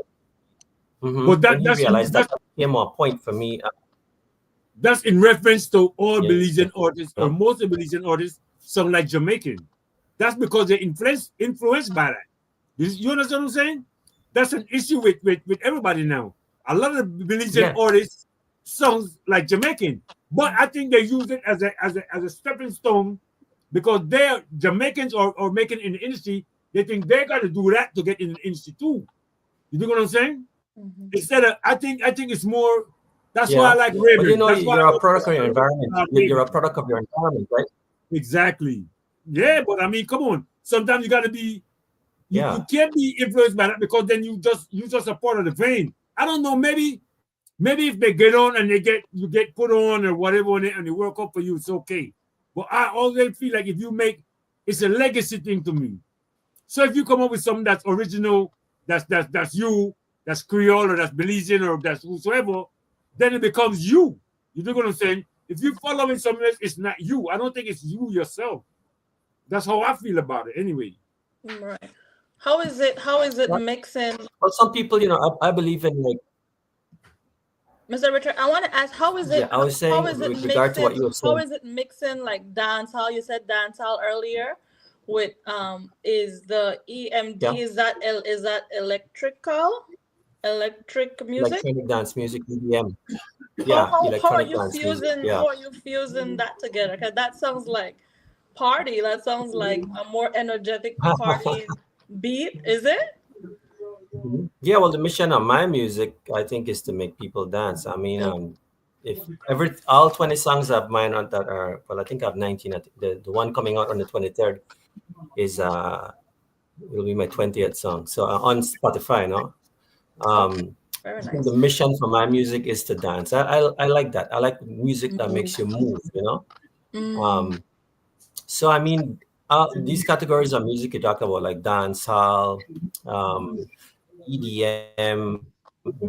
But But when he realized that came a point for me. That's in reference to all Yeah. Belizean artists, or Yeah. most of Belizean artists sound like Jamaican. That's because they're influenced by that. You understand what I'm saying? That's an issue with everybody now. A lot of Belizean artists sounds like Jamaican, but I think they use it as a stepping stone, because they're Jamaicans or making in the industry. They think they got to do that to get in the industry too. You know what I'm saying? Instead of, I think it's more. That's why I like Raven. But That's why you're I a product of your environment. You're a product of your environment, right? Exactly. Yeah, but I mean, come on. Sometimes you got to be. You can't be influenced by that, because then you just a part of the vein. I don't know. Maybe if they get on and you get put on or whatever and they work up for you, it's okay. But I always feel like if you make, it's a legacy thing to me. So if you come up with something that's original, that's you, that's Creole or that's Belizean or that's whosoever, then it becomes you. You know what I'm saying? If you following something else, it's not you. I don't think it's you yourself. That's how I feel about it anyway. Right. How is it mixing? Well, some people, I believe in, like, Mr. Richard, I want to ask, how is it? Yeah, I was saying, how is it with regard to what you were saying. How is it mixing like dancehall? You said dancehall earlier. With is the EMD? Yeah. Is that electric music? Electronic dance music, EDM. How are electronic you dance music. fusing? Yeah. How are you fusing that together? Because that sounds like party. That sounds like a more energetic party beat. Is it? Yeah, well, the mission of my music, I think, is to make people dance. I mean, if all 20 songs of mine that are, well, I think I have 19. The one coming out on the 23rd is will be my 20th song. So on Spotify, no. Very nice. The mission for my music is to dance. I like that. I like music that makes you move. So I mean, these categories of music you talk about, like dancehall, EDM,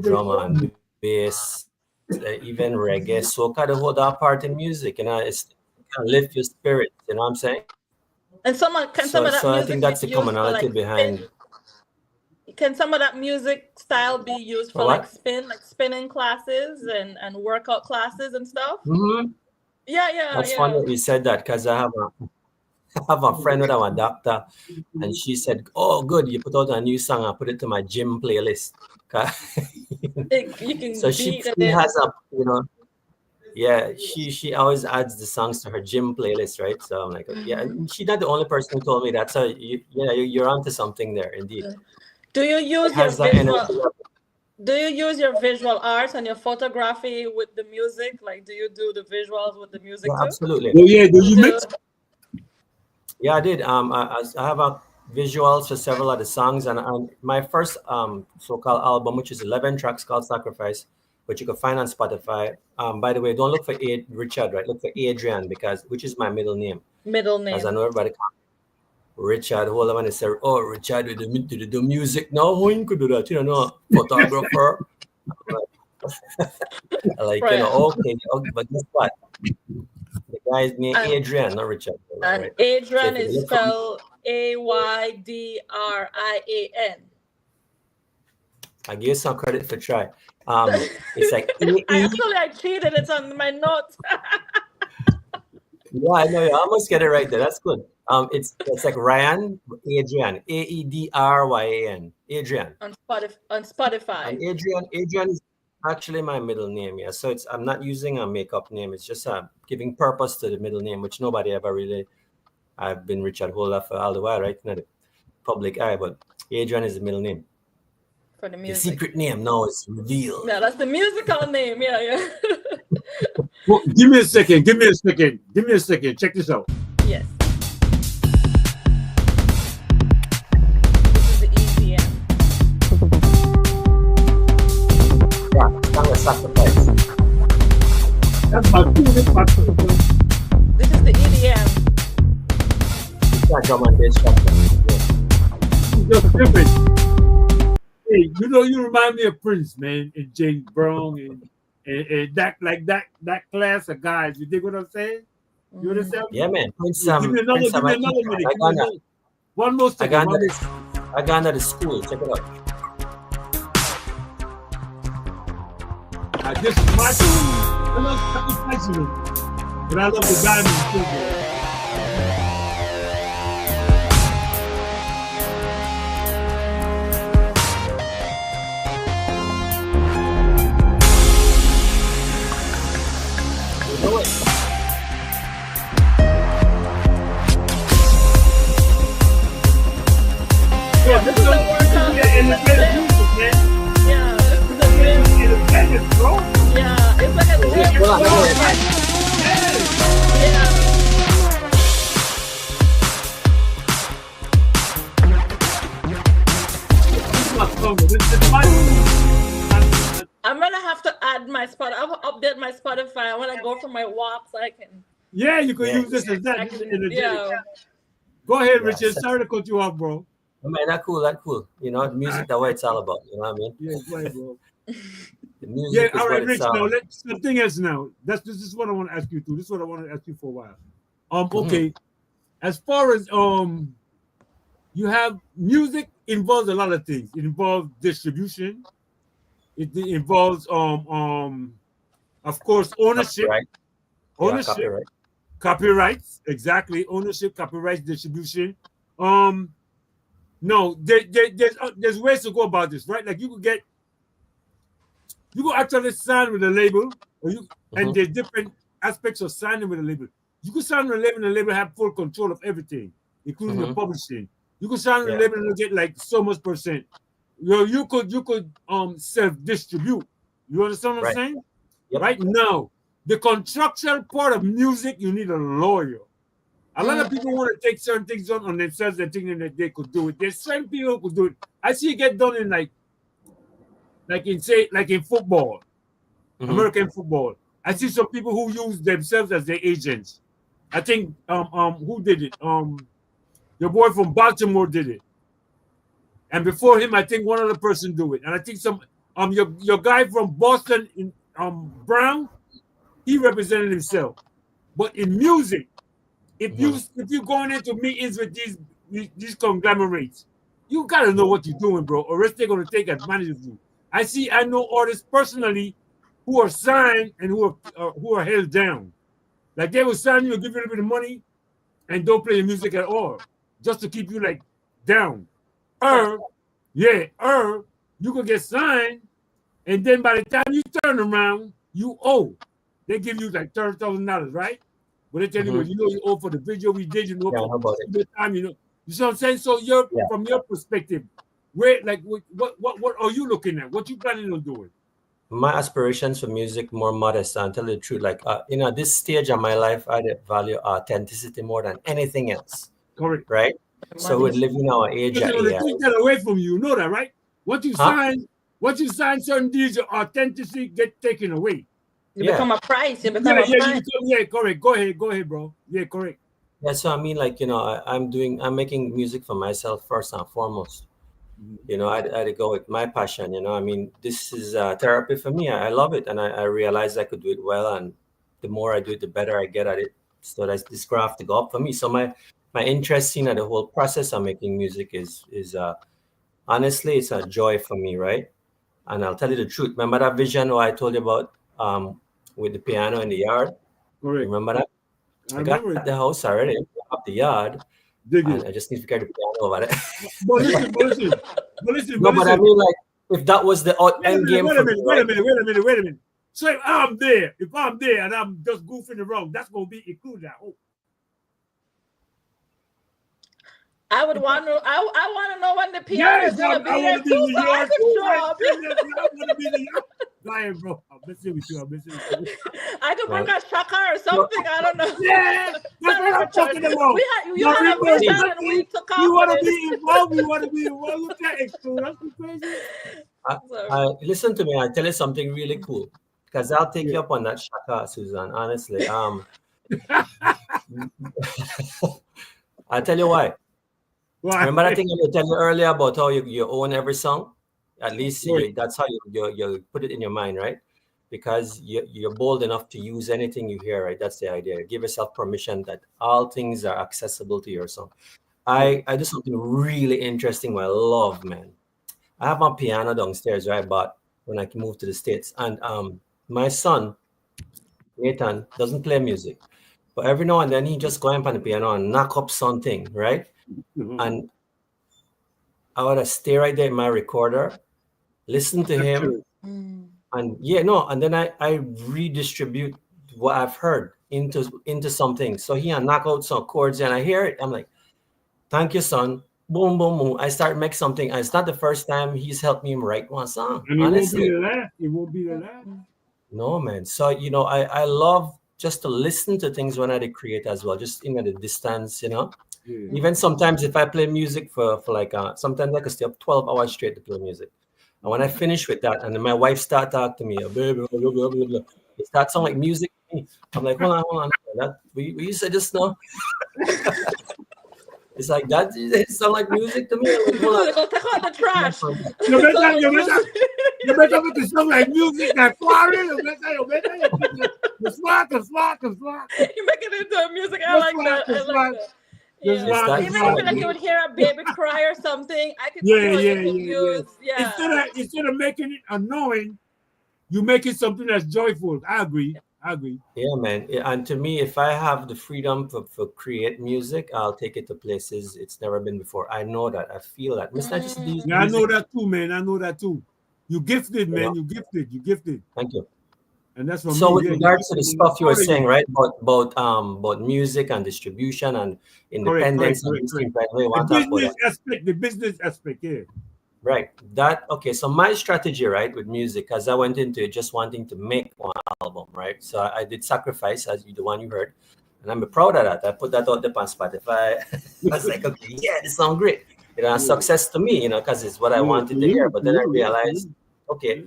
drum and bass, even reggae, soca, the whole that part in music, it's can lift your spirit. You know what I'm saying? And some of that music I think that's the be used commonality for, behind. Can some of that music style be used for What? spinning classes and workout classes and stuff? Mm-hmm. Yeah. That's funny that you said that, because I have a friend with a doctor, and she said, "Oh, good, you put out a new song. I put it to my gym playlist." You can So she beat it. has a, Yeah, she always adds the songs to her gym playlist, right? So I'm like, yeah, and she's not the only person who told me that. So you're onto something there, indeed. Do you It use your has that energy. do you use your visual arts and your photography with the music? Like, do you do the visuals with the music Yeah, too? absolutely. Oh yeah, do you Do- mix? Yeah, I did. I have visuals for several of the songs, and my first so-called album, which is 11 tracks, called Sacrifice, which you can find on Spotify. By the way, don't look for Richard, right? Look for Adrian, which is my middle name, Middle because I name. know everybody calls me Richard. Hold on, when they say, "Oh, Richard, do the music now." Who you could do that? No, photographer. Like, Right. okay, but guess what? The guy's name And- Adrian, not Richard. And Right? Adrian So if you is look for- spelled Aydrian. I give you some credit for try. It's like I cheated. It's on my notes. yeah, I know you almost get it right there. That's good. It's like Ryan Adrian, Aedryan, Adrian. on Spotify. And Adrian is actually my middle name. Yeah, so I'm not using a makeup name. It's just giving purpose to the middle name, which nobody ever really. I've been Richard Holder for all the while, right? Not the public eye, but Adrian is the middle name. For the The music. secret name now is revealed. Yeah, that's the musical name. Yeah. Well, give me a second. Check this out. Yes. This is the EDM. Yeah, song of Sacrifice. That's my two. This is the EDM. It's not drum and bass track. Just different. Hey, you remind me of Prince, man, and James Brown and that class of guys. You dig what I'm saying? You understand? Yeah, man. Prince, Give me another Prince, minute. One more second. I got out of school. Check it out. This is my tune. I love Tyson, but I love the diamond too. You know it. Yeah, this is the workout. independent music, man. Yeah, this is the gym. Independent, bro. Yeah, it's like a gym. Hold on, hold on. Yeah. This is my tune. I'm gonna have to add my spot. I'll update my Spotify. I want to go for my walks. I can. Yeah, you can Yeah. use this as that. This is energetic. Yeah. Go ahead, Yeah. Richard. Sorry to cut you off, bro. Oh, man, that's cool. You know, the music, that's what it's all about. You know what I mean? Yeah, go ahead, bro. The music Yeah, is all right, what Rich. it's all Now, about. something else now. This is what I want to ask you too. This is what I want to ask you for a while. Mhm. Okay. As far as you have music involves a lot of things. It involves distribution. It involves of course ownership. Copyright. Yeah, Ownership. copyright. Copyrights, exactly. Ownership, copyrights, distribution. No, there's ways to go about this, right? Like you could actually sign with a label, or and there's different aspects of signing with a label. You could sign with a label, and the label have full control of everything, including the publishing. You could sign with a label and get like so much %. You could self-distribute. You understand what I'm saying? Yep. Right now, the contractual part of music, you need a lawyer. A lot of people want to take certain things on themselves and thinking that they could do it. There's certain people who could do it. I see it get done in like in football, American football. I see some people who use themselves as their agents. I think who did it? Your boy from Baltimore did it. And before him, I think one other person do it. And I think some your guy from Boston in Brown, he represented himself. But in music, if you're going into meetings with these conglomerates, you gotta know what you're doing, bro, or else they're gonna take advantage of you. I know artists personally who are signed and who are held down. Like they will sign you and give you a little bit of money and don't play your music at all, just to keep you like down. You could get signed, and then by the time you turn around, you owe. they give you like $30,000, right? But they tell you, well, you owe for the video we did, you know, Yeah, how about for the time, you know. You see what I'm saying? So you're from your perspective, where like what are you looking at? What you planning on doing? My aspirations for music more modest. I'll tell you the truth. Like this stage of my life, I value authenticity more than anything else. Correct. Right. So we're living our age They're at gonna AI. take that away from you. You know that, right? Once you sign certain deals, your authenticity get taken away. You become a price. You become a price. Correct. Go ahead, bro. Yeah, correct. Yeah, so I mean, like, I'm making music for myself first and foremost. I had to go with my passion. I mean, this is therapy for me. I love it, and I realized I could do it well. And the more I do it, the better I get at it. So that's this graph to go up for me. So my interest in the whole process of making music is honestly, it's a joy for me, right? And I'll tell you the truth. Remember that vision I told you about with the piano in the yard? Correct. Remember that? I got the house already, up the yard. I just need to get the piano over there. But listen. No, but I mean, like, if that was the end game. Wait a minute. So if I'm there and I'm just goofing around, that's gonna be included. I would want to. I want to know when the piano is gonna be there too, so I can show up. Go ahead, bro. I'm messing with you. I could bring a shaka or something. I don't know. Yeah, that's what I'm talking about. You had a vision and we took off. You want to be involved. We want to be involved. Look at it. That's crazy. Listen to me. I'll tell you something really cool, because I'll take you up on that shaka, Susan. Honestly, I'll tell you why. Remember that thing I told you earlier about how you own every song? At least that's how you put it in your mind, right? Because you're bold enough to use anything you hear, right? That's the idea. Give yourself permission that all things are accessible to your song. I do something really interesting what I love, man. I have my piano downstairs, right? But when I moved to the States, and my son, Nathan, doesn't play music. But every now and then he just go up on the piano and knock up something, right? And I would stay right there in my recorder, listen to him, and then I redistribute what I've heard into something. So he knock out some chords and I hear it. I'm like, thank you, son. Boom, boom, boom. I start make something. And it's not the first time he's helped me write one song. And honestly. It won't be the last. No, man. So, I love just to listen to things when I create as well, just at a distance, Yeah. Even sometimes if I play music for like, sometimes I can stay up 12 hours straight to play music. And when I finish with that, and then my wife start talking to me, baby, blah, blah, blah, blah, blah. It starts sound like music to me. I'm like, hold on. That, we said just now. It's like that. It sound like music to me. Like, go take out the trash. You better make it sound like music that foreign. You smart. You make it into music. I like that. Yeah. Even if you would hear a baby cry or something, I could use. Instead of making it annoying, you make it something that's joyful. I agree. Yeah, man. And to me, if I have the freedom for create music, I'll take it to places it's never been before. I know that. I feel that. I know that too, man. I know that too. You gifted, man. You gifted. Thank you. And that's what. So with regards to the stuff you were saying, right, about music and distribution and independence, correct. The business aspect, yeah. Right. So my strategy, right, with music, as I went into it just wanting to make one album, right? So I did Sacrifice, as the one you heard, and I'm proud of that. I put that out there on Spotify. I was like, okay, yeah, this sounds great. Success to me, because it's what I wanted to hear. But then I realized, okay,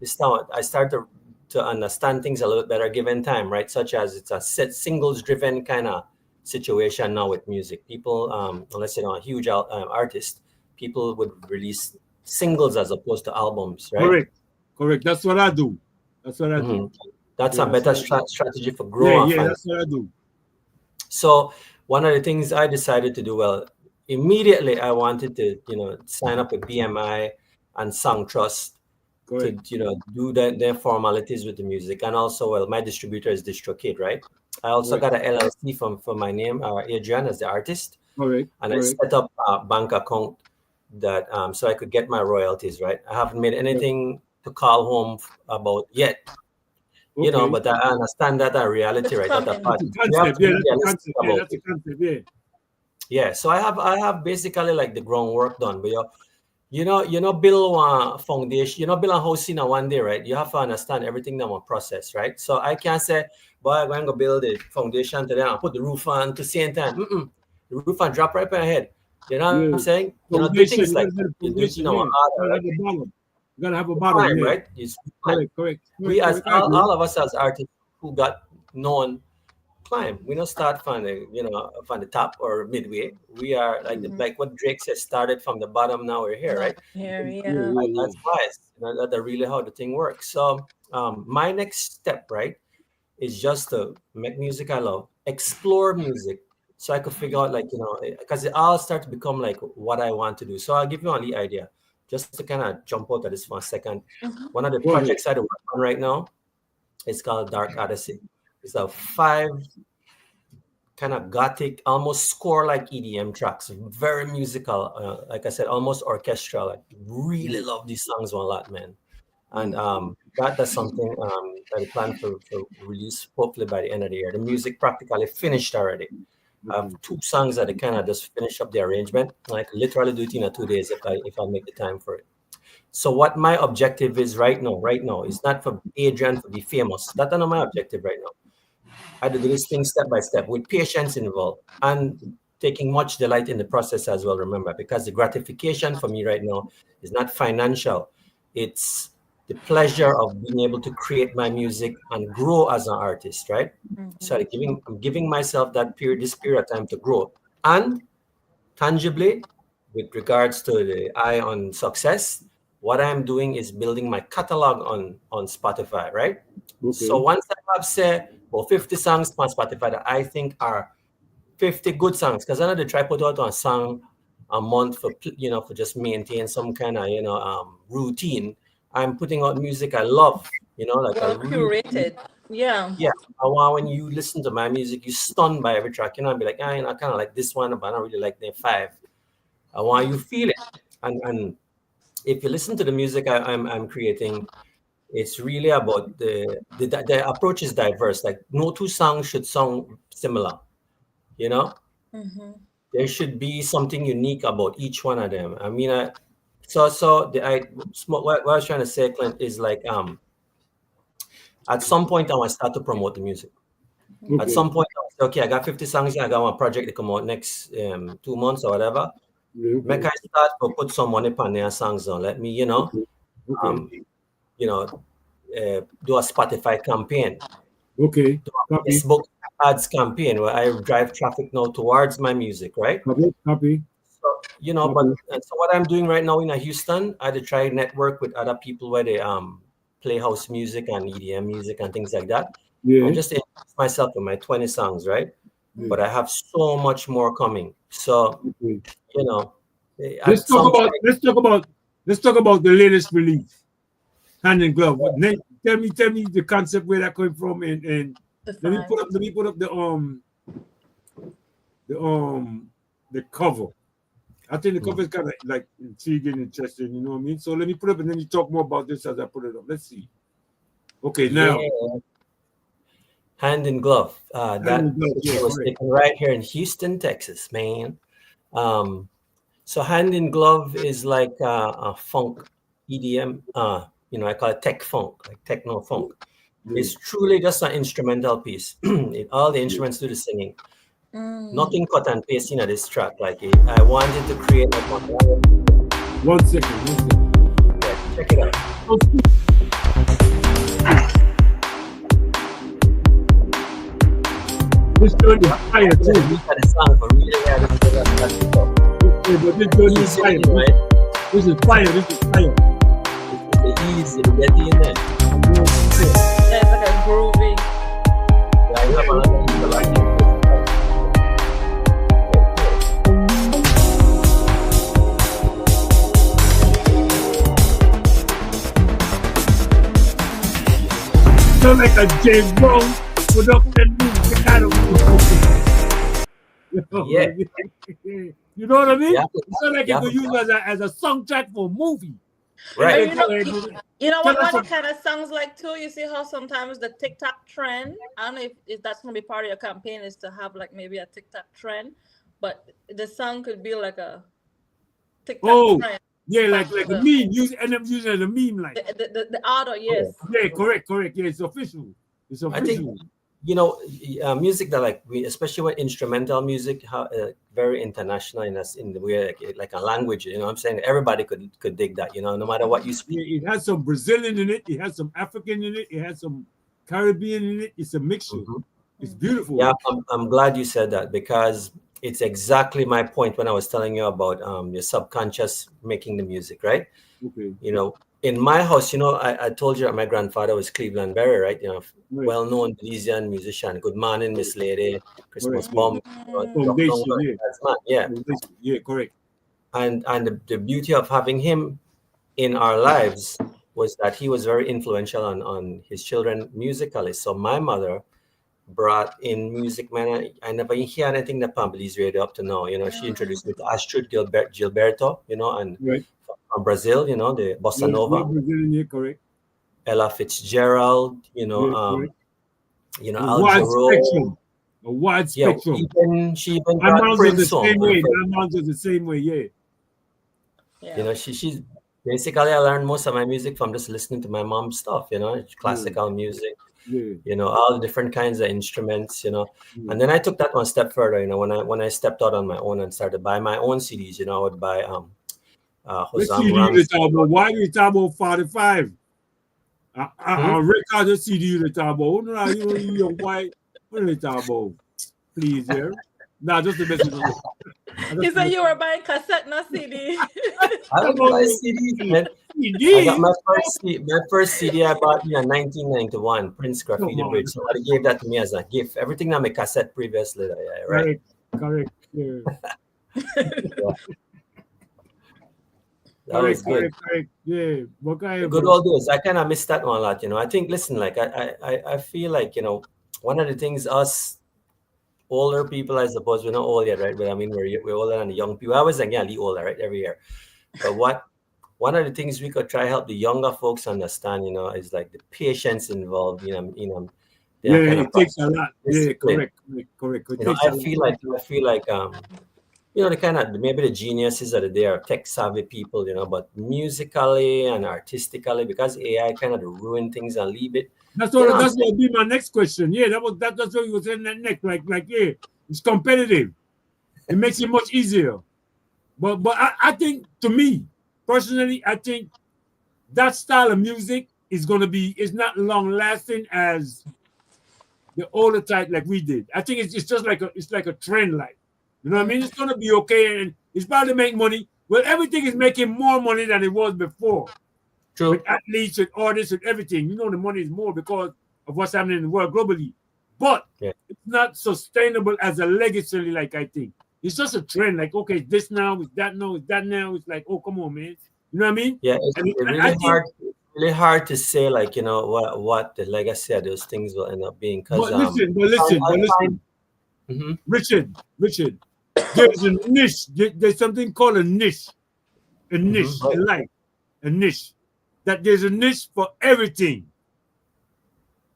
this now I started to understand things a little better given time, right? Such as it's a singles driven kind of situation now with music. People, unless you're a huge artist, people would release singles as opposed to albums, right? Correct. That's what I do. That's a better strategy for growing. Yeah, that's what I do. So one of the things I decided to do, immediately I wanted to, sign up with BMI and Song Trust to, do their formalities with the music. And also, my distributor is DistroKid, right? I also got an LLC for my name, Adrian, as the artist. And I set up a bank account that so I could get my royalties, right? I haven't made anything to call home about yet. You know, Okay. but I understand that a reality, It's right? That coming. part. That's a We have concept. to be Yeah, that's a realistic concept. Yeah, about that's a it. concept. Yeah. Yeah, so I have basically like the groundwork done, but you know, build a foundation, you know, build a house in a one day, right? You have to understand everything that one process, right? So I can't say, boy, I'm going to build the foundation today and put the roof on to the same time. The roof and drop right on your head. You know what I'm Yeah. saying? You know, do Foundation. things You like gotta have a you do it, you foundation. know, Yeah. You order, gotta right? have a bottom. You gotta have a You bottom. climb, Yeah. right? You climb. Correct. We as I agree. all of us as artists who got known climb. We don't start from the from the top or midway. We are like like what Drake says, started from the bottom. Now we're here, Now right? here, Yeah. yeah. And that's wise. You know, that's really how the thing works. So my next step, right, is just to make music I love, explore music, so I could figure out like because it all start to become like what I want to do. So I'll give you only idea, just to kind of jump out of this for a second. One of the Go ahead. projects I do work on right now is called Dark Odyssey. It's a 5 kind of gothic, almost score like EDM tracks, very musical. Like I said, almost orchestral. I really love these songs a lot, man. And that's something that I plan for release hopefully by the end of the year. The music practically finished already. I have 2 songs that I kind of just finish up the arrangement. Like literally do it in 2 days if I make the time for it. So what my objective is right now is not for Adrian to be famous. That's not my objective right now. I do this thing step by step with patience involved and taking much delight in the process as well, remember, because the gratification for me right now is not financial. It's the pleasure of being able to create my music and grow as an artist, right? So I'm giving myself this period of time to grow. And tangibly, with regards to the eye on success, what I'm doing is building my catalog on Spotify, right? Okay. So once I have say 50 songs on Spotify that I think are 50 good songs, because I know they try put out a song a month for for just maintain some kind of routine. I'm putting out music I love, like Well curated. Yeah. yeah. I want when you listen to my music, you're stunned by every track. I'll be like, I kind of like this one, but I don't really like the 5. I want you feel it, and if you listen to the music I'm creating, it's really about the approach is diverse. Like no 2 songs should sound similar, There should be something unique about each one of them. I mean, what I was trying to say, Clint, is like at some point I want to start to promote the music. Okay. At some point, I was like, okay, I got 50 songs. I got one project to come out next 2 months or whatever. Yeah, okay. Make I start to put some money on their songs on. Let me, Okay. do a Spotify campaign, Okay. do a Copy. Facebook ads campaign where I drive traffic now towards my music, right? Copy. So, so what I'm doing right now in Houston, I had to try network with other people where they play house music and EDM music and things like that. Yeah. I just introduced myself with my 20 songs, right? Yeah. But I have so much more coming. So, Okay. at some point, Let's talk about the latest release, Hand in Glove. Tell me the concept where that came from, and let me put up the cover. I think the cover is kind of like intriguing, interesting. You know what I mean? So let me put up, and then you talk more about this as I put it up. Let's see. Okay, now. yeah. Hand in Glove. Hand That in Glove, yeah, was correct. taken right here in Houston, Texas, man. So Hand in Glove is like a funk EDM. I call it tech funk, like techno funk. It's truly just an instrumental piece. All the instruments do the singing. Nothing cut and paste in this track. Like I wanted to create like One second. Yeah, check it out. This joint is fire too. Look at the song for really But this joint is fire. easy, right? This is fire. It's easy to get in there. Yeah, it's like a groovy. Yeah, you have another people like it. Sound like a James Brown production music. I don't know. Yeah. You know what I mean? Yeah. It sound like you Yeah. could use it as a soundtrack for a movie. Right. And you know what Tell us one kind of sounds like too? You see how sometimes the TikTok trend, I don't know if that's going to be part of your campaign, is to have like maybe a TikTok trend, but the song could be like a TikTok trend. Yeah, like a meme. End up using it as a meme, like the auto, yes. Yeah, correct. Yeah, it's official. It's official. I think, music that like we, especially when instrumental music, very international in the way like a language. You know what I'm saying? Everybody could dig that. You know, no matter what you speak. Yeah, it has some Brazilian in it. It has some African in it. It has some Caribbean in it. It's a mixture. Mm-hmm. It's beautiful. Yeah, I'm glad you said that, because it's exactly my point when I was telling you about your subconscious making the music, right? Okay. You know, in my house, I told you that my grandfather was Cleveland Berry, right? You know, right. Well-known Belizean musician. Good Morning, Miss Lady, Christmas Bomb. Yeah, correct. And the beauty of having him in our lives was that he was very influential on his children musically. So my mother brought in music, man. I never hear anything that Pameli's radio up to now. You know, she introduced me to Astrid Gilberto, and right. from Brazil, the bossa nova. Brazilian, correct. Ella Fitzgerald, Al Jarreau. A wide spectrum. She even brought Prince home. My mom's the same way, yeah. She's basically, I learned most of my music from just listening to my mom's stuff, classical music. Yeah. All the different kinds of instruments, and then I took that one step further. When I stepped out on my own and started buying my own CDs, I would buy why do you talk about 45? I record the CD you talk about. No, you why? What are you talking about? Please, yeah. Nah, just the message. He said you were buying cassette, not CD. I don't buy CDs, man. I got my first CD I bought in 1991, Prince Graffiti Bridge. Somebody gave that to me as a gift. Everything on my cassette previously, right? Correct. Yeah. That was good. Correct. Yeah. Good old days. I kind of miss that one a lot. I think, listen, like I feel like, one of the things us older people, I suppose, we're not old yet, right? But I mean, we're older than the young people. I was like, yeah, older, right? Every year. But one of the things we could try to help the younger folks understand, is like the patience involved. It takes a lot. Yeah, correct. I feel like the kind of maybe the geniuses of the day are tech savvy people, but musically and artistically, because AI kind of ruin things and leave it. That's what would be my next question. Yeah, that's what you were saying that next. Like, yeah, it's competitive. It makes it much easier. But I think, to me, personally, I think that style of music is not long lasting as the older type like we did. I think it's just like a trend, like. You know what I mean? It's gonna be okay, and it's probably make money. Well, everything is making more money than it was before. True. With athletes, with artists, and everything. The money is more because of what's happening in the world globally. But it's not sustainable as a legacy, like I think. It's just a trend. Like, okay, this now, it's that now, it's that now. It's like, oh, come on, man. You know what I mean? Yeah, it's really hard to say, like, what the legacy of those things will end up being. But listen. Mm-hmm. Richard, there's a niche. There's something called a niche. A niche, a niche. That there's a niche for everything.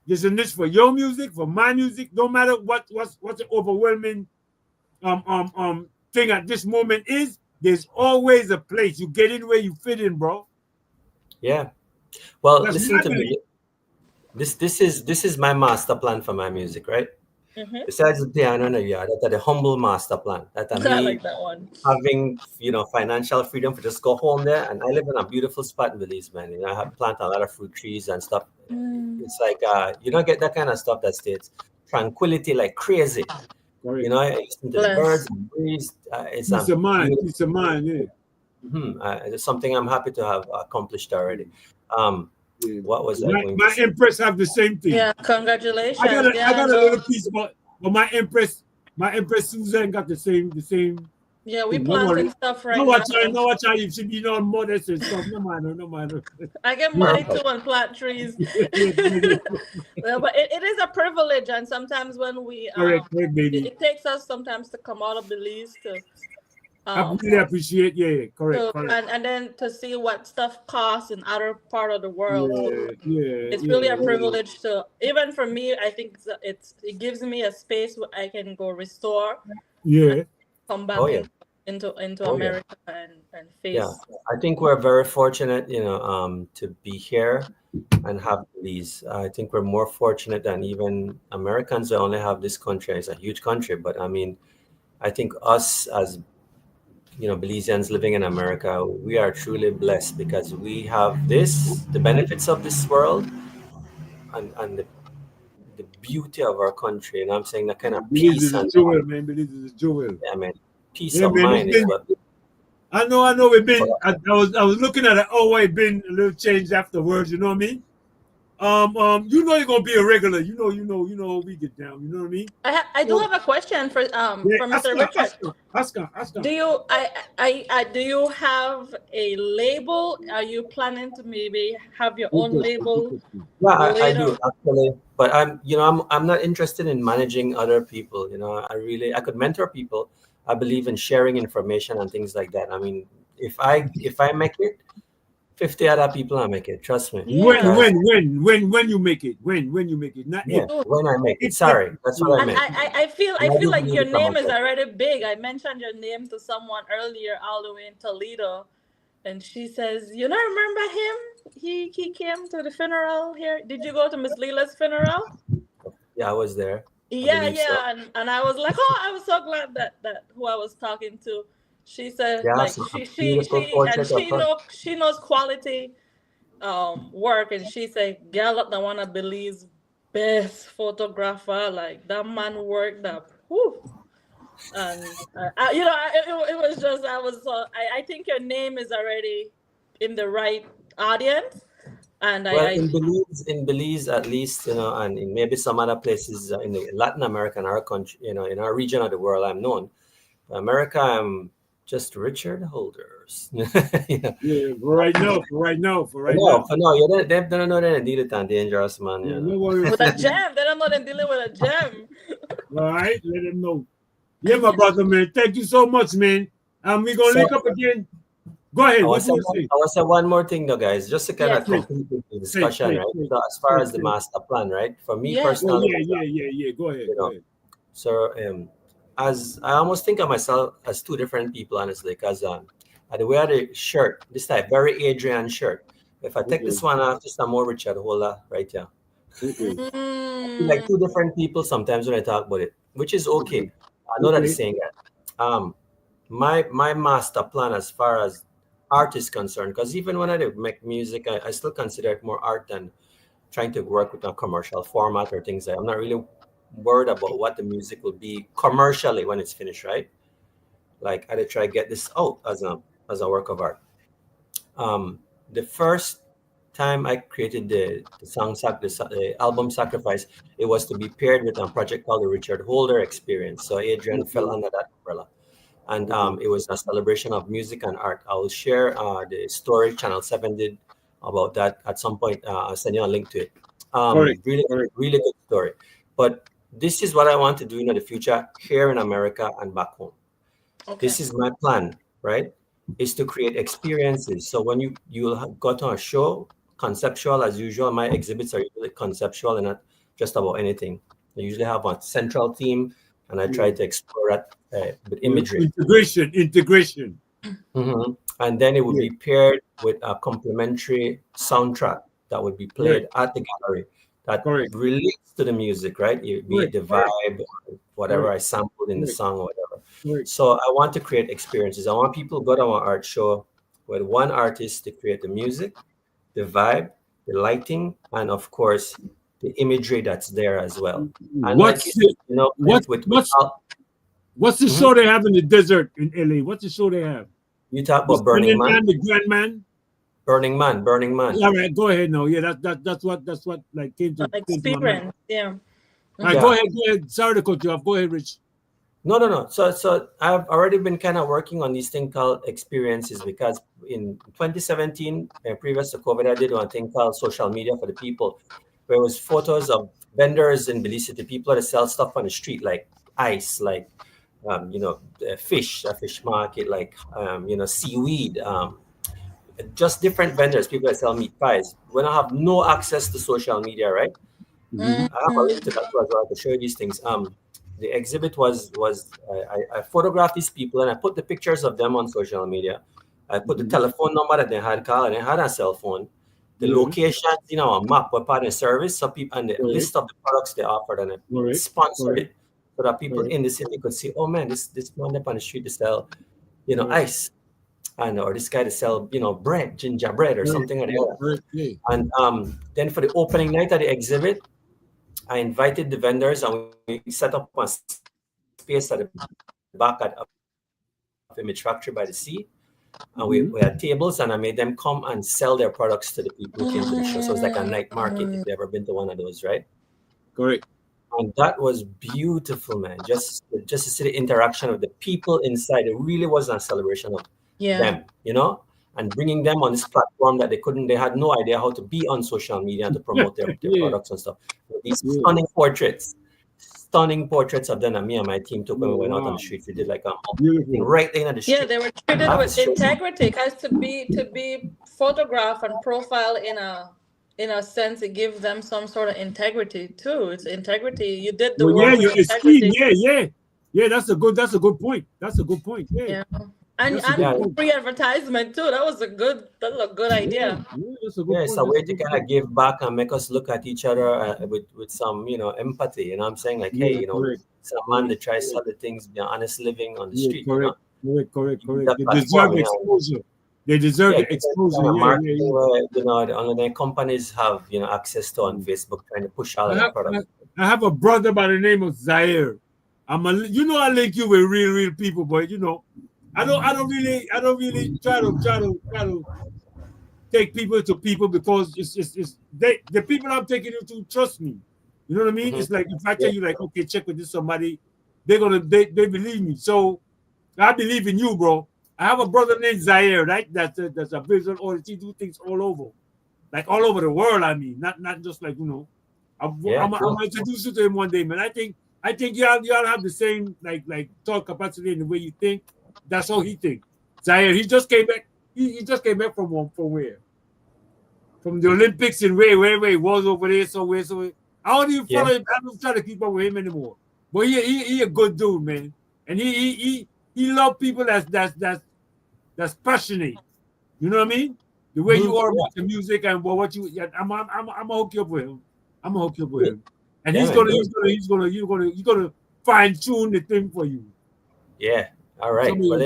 There's a niche for your music, for my music. No matter what's the overwhelming thing at this moment is, there's always a place. You get in where you fit in, bro. Yeah. Well, listen to me. This is my master plan for my music, right? Mm-hmm. Besides the piano in the yard, that's the humble master plan. I like that one. Having financial freedom for just go home there, and I live in a beautiful spot in Belize, man. I have planted a lot of fruit trees and stuff. It's like you don't get that kind of stuff that states tranquility like crazy. Right. I listen to the birds and breeze. It's peace of mind, yeah. It's something I'm happy to have accomplished already. What was that? My Empress have the same thing. Yeah, congratulations. I got a little piece, but my Empress Susan got the same. Yeah, we planting stuff right now. No, watch out. You should be modest and stuff. No matter. I get money too and plant trees. Well, but it is a privilege, and sometimes when we it takes us sometimes to come out of Belize to I really appreciate. Yeah, correct, So, correct. and then to see what stuff costs in other part of the world. So Yeah, it's really a yeah. privilege to, even for me, I think it gives me a space where I can go restore, Yeah. come Oh back yeah. into Oh yeah. America and Yeah, face. I think we're very fortunate, to be here and have these. I think we're more fortunate than even Americans that only have this country. It's a huge country, but I mean, I think us as Belizeans living in America, we are truly blessed because we have the benefits of this world, and the beauty of our country. And I'm saying that kind of Belize peace is a and jewel, man. Belize is a jewel. I mean, peace Yeah, of man. It's mind is been. what. I know. We've been. I was looking at it. Oh, I've been a little changed afterwards. You know what I mean? You're gonna be a regular. You know we get down. You know what I mean? I do have a question for Yeah, Mr. Richard. ask. Do you do you have a label? Are you planning to maybe have your own label Yeah, I later? do actually, but I'm not interested in managing other people. I could mentor people. I believe in sharing information and things like that. I mean, if I make it, 50 other people will make it. Trust me. Yeah. Because When you make it. When you make it. Not yeah, if. when I make it. If. Sorry, that's what I And meant. I feel And I do like believe your it's name is about that. already big. I mentioned your name to someone earlier, all the way in Toledo, and she says, "You don't remember him? He came to the funeral here. Did you go to Miss Leela's funeral?" Yeah, I was there. I Yeah, believe so. and I was like, oh, I was so glad that who I was talking to. She said Yeah, like so a beautiful portrait of her. she knows quality work, and she said, "Gallup, the one of Belize's best photographer. Like that man worked up." Whew. And it was just I think your name is already in the right audience, and Well, in Belize at least, and in maybe some other places in Latin America, in our country, in our region of the world, I'm known. America, I'm just Richard Holders. Yeah, for right now. No, you don't know that deal it and dangerous, man. Yeah, no worries. with a gem. They don't know they're dealing with a gem. All right, let them know. Yeah, my brother, man. Thank you so much, man. We're gonna link up again. Go ahead. I What want you want to say? to say one more thing, though, guys, just to kind of Yes. complete the discussion, Please, right? please, So as far please, as the please. master plan, right? For me Yeah. Oh, personally, yeah. Go ahead. You know. So as I almost think of myself as two different people, honestly, because the way of the shirt, this type, very Adrian shirt. If I take this one off, just a more Richard Holder right here. I feel like two different people sometimes when I talk about it, which is okay. I know that the saying that. My master plan as far as art is concerned, because even when I make music, I still consider it more art than trying to work with a commercial format or things like that. I'm not really worried about what the music will be commercially when it's finished, right? Like I did try to get this out as a work of art. The first time I created the album Sacrifice, it was to be paired with a project called the Richard Holder Experience. So Adrian fell under that umbrella. And it was a celebration of music and art. I will share the story Channel 7 did about that at some point. I'll send you a link to it. Really good story. But this is what I want to do in the future here in America and back home. Okay. This is my plan, right? Is to create experiences. So when you'll go to a show, conceptual as usual. My exhibits are usually conceptual and not just about anything. I usually have a central theme, and I try to explore that with imagery. Integration. Mm-hmm. And then it would be paired with a complementary soundtrack that would be played at the gallery that relates to the music, right? Be it the vibe, whatever I sampled in the song or whatever. So I want to create experiences. I want people to go to an art show with one artist to create the music, the vibe, the lighting, and of course the imagery that's there as well. And What's the show they have in the desert in LA? What's the show they have? You talk about Burning Man, the Grand Man. Burning Man. All right, go ahead. No, yeah, that's what like came to experience. Yeah. All right, go ahead. Sorry to cut you off. Go ahead, Rich. No. So I've already been kind of working on this thing called experiences because in 2017, previous to COVID, I did one thing called social media for the people, where it was photos of vendors in Belize City, people that sell stuff on the street like ice, like fish, a fish market, like seaweed, just different vendors, people that sell meat pies. When I have no access to social media, right? Mhm. I have a link to that as well to show you these things. The exhibit was I photographed these people and I put the pictures of them on social media. I put the telephone number that they had called and they had a cell phone. The Yeah. locations, a map were part of the service. So people and the Correct. list of the products they offered and I Correct. sponsored Correct. it so that people Correct. in the city could see, oh man, this man up on the street to sell, Correct. ice. And or this guy to sell, bread, ginger bread or something like that. Correct. Yeah. And then for the opening night of the exhibit, I invited the vendors and we set up a space at the back of Image Factory by the sea. And we had tables and I made them come and sell their products to the people who came to the show. So it was like a night market if you've ever been to one of those, right? Correct. And that was beautiful, man. Just to see the interaction of the people inside. It really was a celebration of them, and bringing them on this platform that they had no idea how to be on social media and to promote their products and stuff. These stunning portraits of them and me and my team took when we went out on the streets. We did like a thing right in the street. Yeah, they were treated with integrity. Because to be photographed and profiled in a sense, it gives them some sort of integrity too. It's integrity. You did the work with integrity. Yeah. That's a good point. Yeah. And free advertisement too. That's a good idea. That's a good point. It's a way to kind of give back and make us look at each other with some empathy. You know what I'm saying? Like, hey, some man that tries to sell the things, be honest living on the street. Correct. They deserve exposure. They deserve the exposure. Where, the companies have access to on Facebook trying to push all of their products. I have a brother by the name of Zaire. I link you with real people, but I don't really try to take people to people because it's the people I'm taking you to trust me. You know what I mean? It's like if I tell you like, okay, check with this somebody, they believe me. So I believe in you, bro. I have a brother named Zaire, right? That's a visual artist. He do things all over, like all over the world. I mean, not just like I'm gonna introduce you to him one day, man. I think y'all have the same like thought capacity in the way you think. That's how he think. Zaire, he just came back. He just came back from where? From the Olympics in where he was over there somewhere. I don't even follow him. I don't try to keep up with him anymore. But he a good dude, man. And he love people that's passionate. You know what I mean? The way you are about the music and what you. I'm gonna hook you up with him. And he's gonna fine tune the thing for you. Yeah. All right. Well,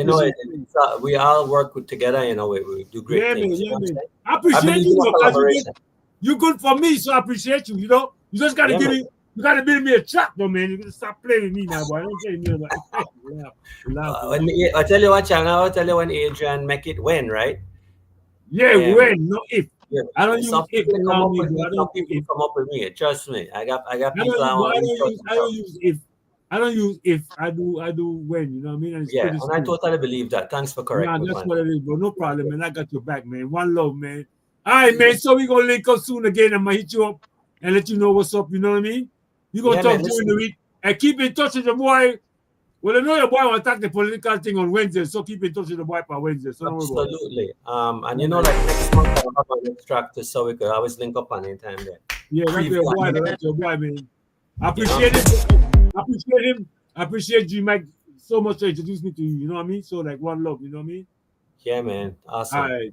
we all work together. We do great things. Man. I appreciate you. You're good for me, so I appreciate you. You just gotta give me. You gotta build me a track, though, man. You gotta stop playing with me now, boy. Don't say me I tell you what, Chang. I'll tell you when Adrian make it when, right? Yeah, when, not if. Yeah. I don't use if. Come up with me. Trust me. I got people. I don't use if. I don't use if. I do when. You know what I mean? And I totally believe that. Thanks for correcting me. That's what it is, bro. No problem, man. I got your back, man. One love, man. All right, man. So we gonna link up soon again. I'm gonna hit you up and let you know what's up. You know what I mean? You gonna talk during the week and keep in touch with the boy. Well, I know your boy will attack the political thing on Wednesday, so keep in touch with the boy on Wednesday. So absolutely. And like next month I'll have an extractor, so we could always link up on any time there. Yeah, that's your boy, man. I appreciate it. I appreciate you, Mike, so much to introduce me to you. You know what I mean? So like one love. You know what I mean? Yeah, man. Awesome. All right.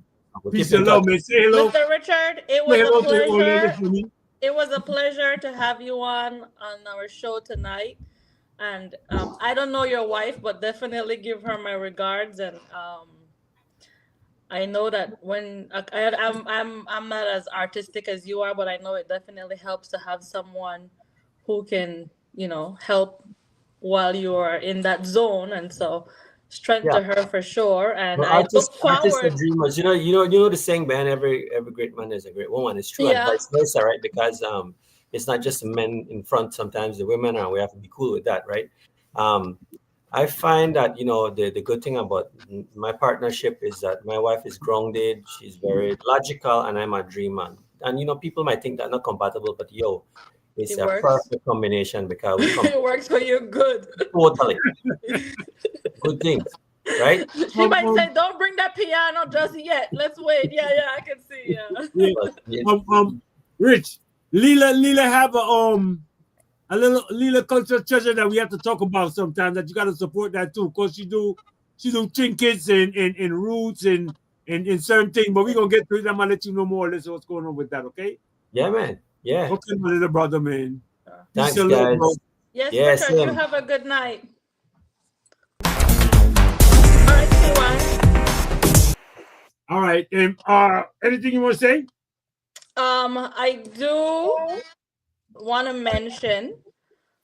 Peace and love, man. Say hello. Mr. Richard, it was a pleasure. It was a pleasure to have you on our show tonight. And I don't know your wife, but definitely give her my regards. And I know that when I'm not as artistic as you are, but I know it definitely helps to have someone who can, help while you are in that zone. And so strength to her for sure. And I look forward. Dreamers, you know the saying, man, every great man is a great woman. It's true, and vice versa, right? Because it's not just the men in front. Sometimes the women are. We have to be cool with that, right? I find that the good thing about my partnership is that my wife is grounded. She's very logical, and I'm a dreamer. And people might think that not compatible, but It's It a works. perfect combination because we come It works for you. Good. totally good things, right? She might say, "Don't bring that piano just yet. Let's wait." Yeah, I can see. Yeah. But yes, Rich, Leela have a little Leela cultural treasure that we have to talk about sometimes. That you got to support that too, cause she do trinkets and roots and certain things. But we gonna get to it. I'm gonna let you know more or less what's going on with that. Okay? yeah, man. Yeah. Okay, my little brother, man. Thanks, Peace and love, guys. bro. Yes, Yeah, Richard. You same. have a good night. All right, CY. All right. And anything you want to say? I do want to mention.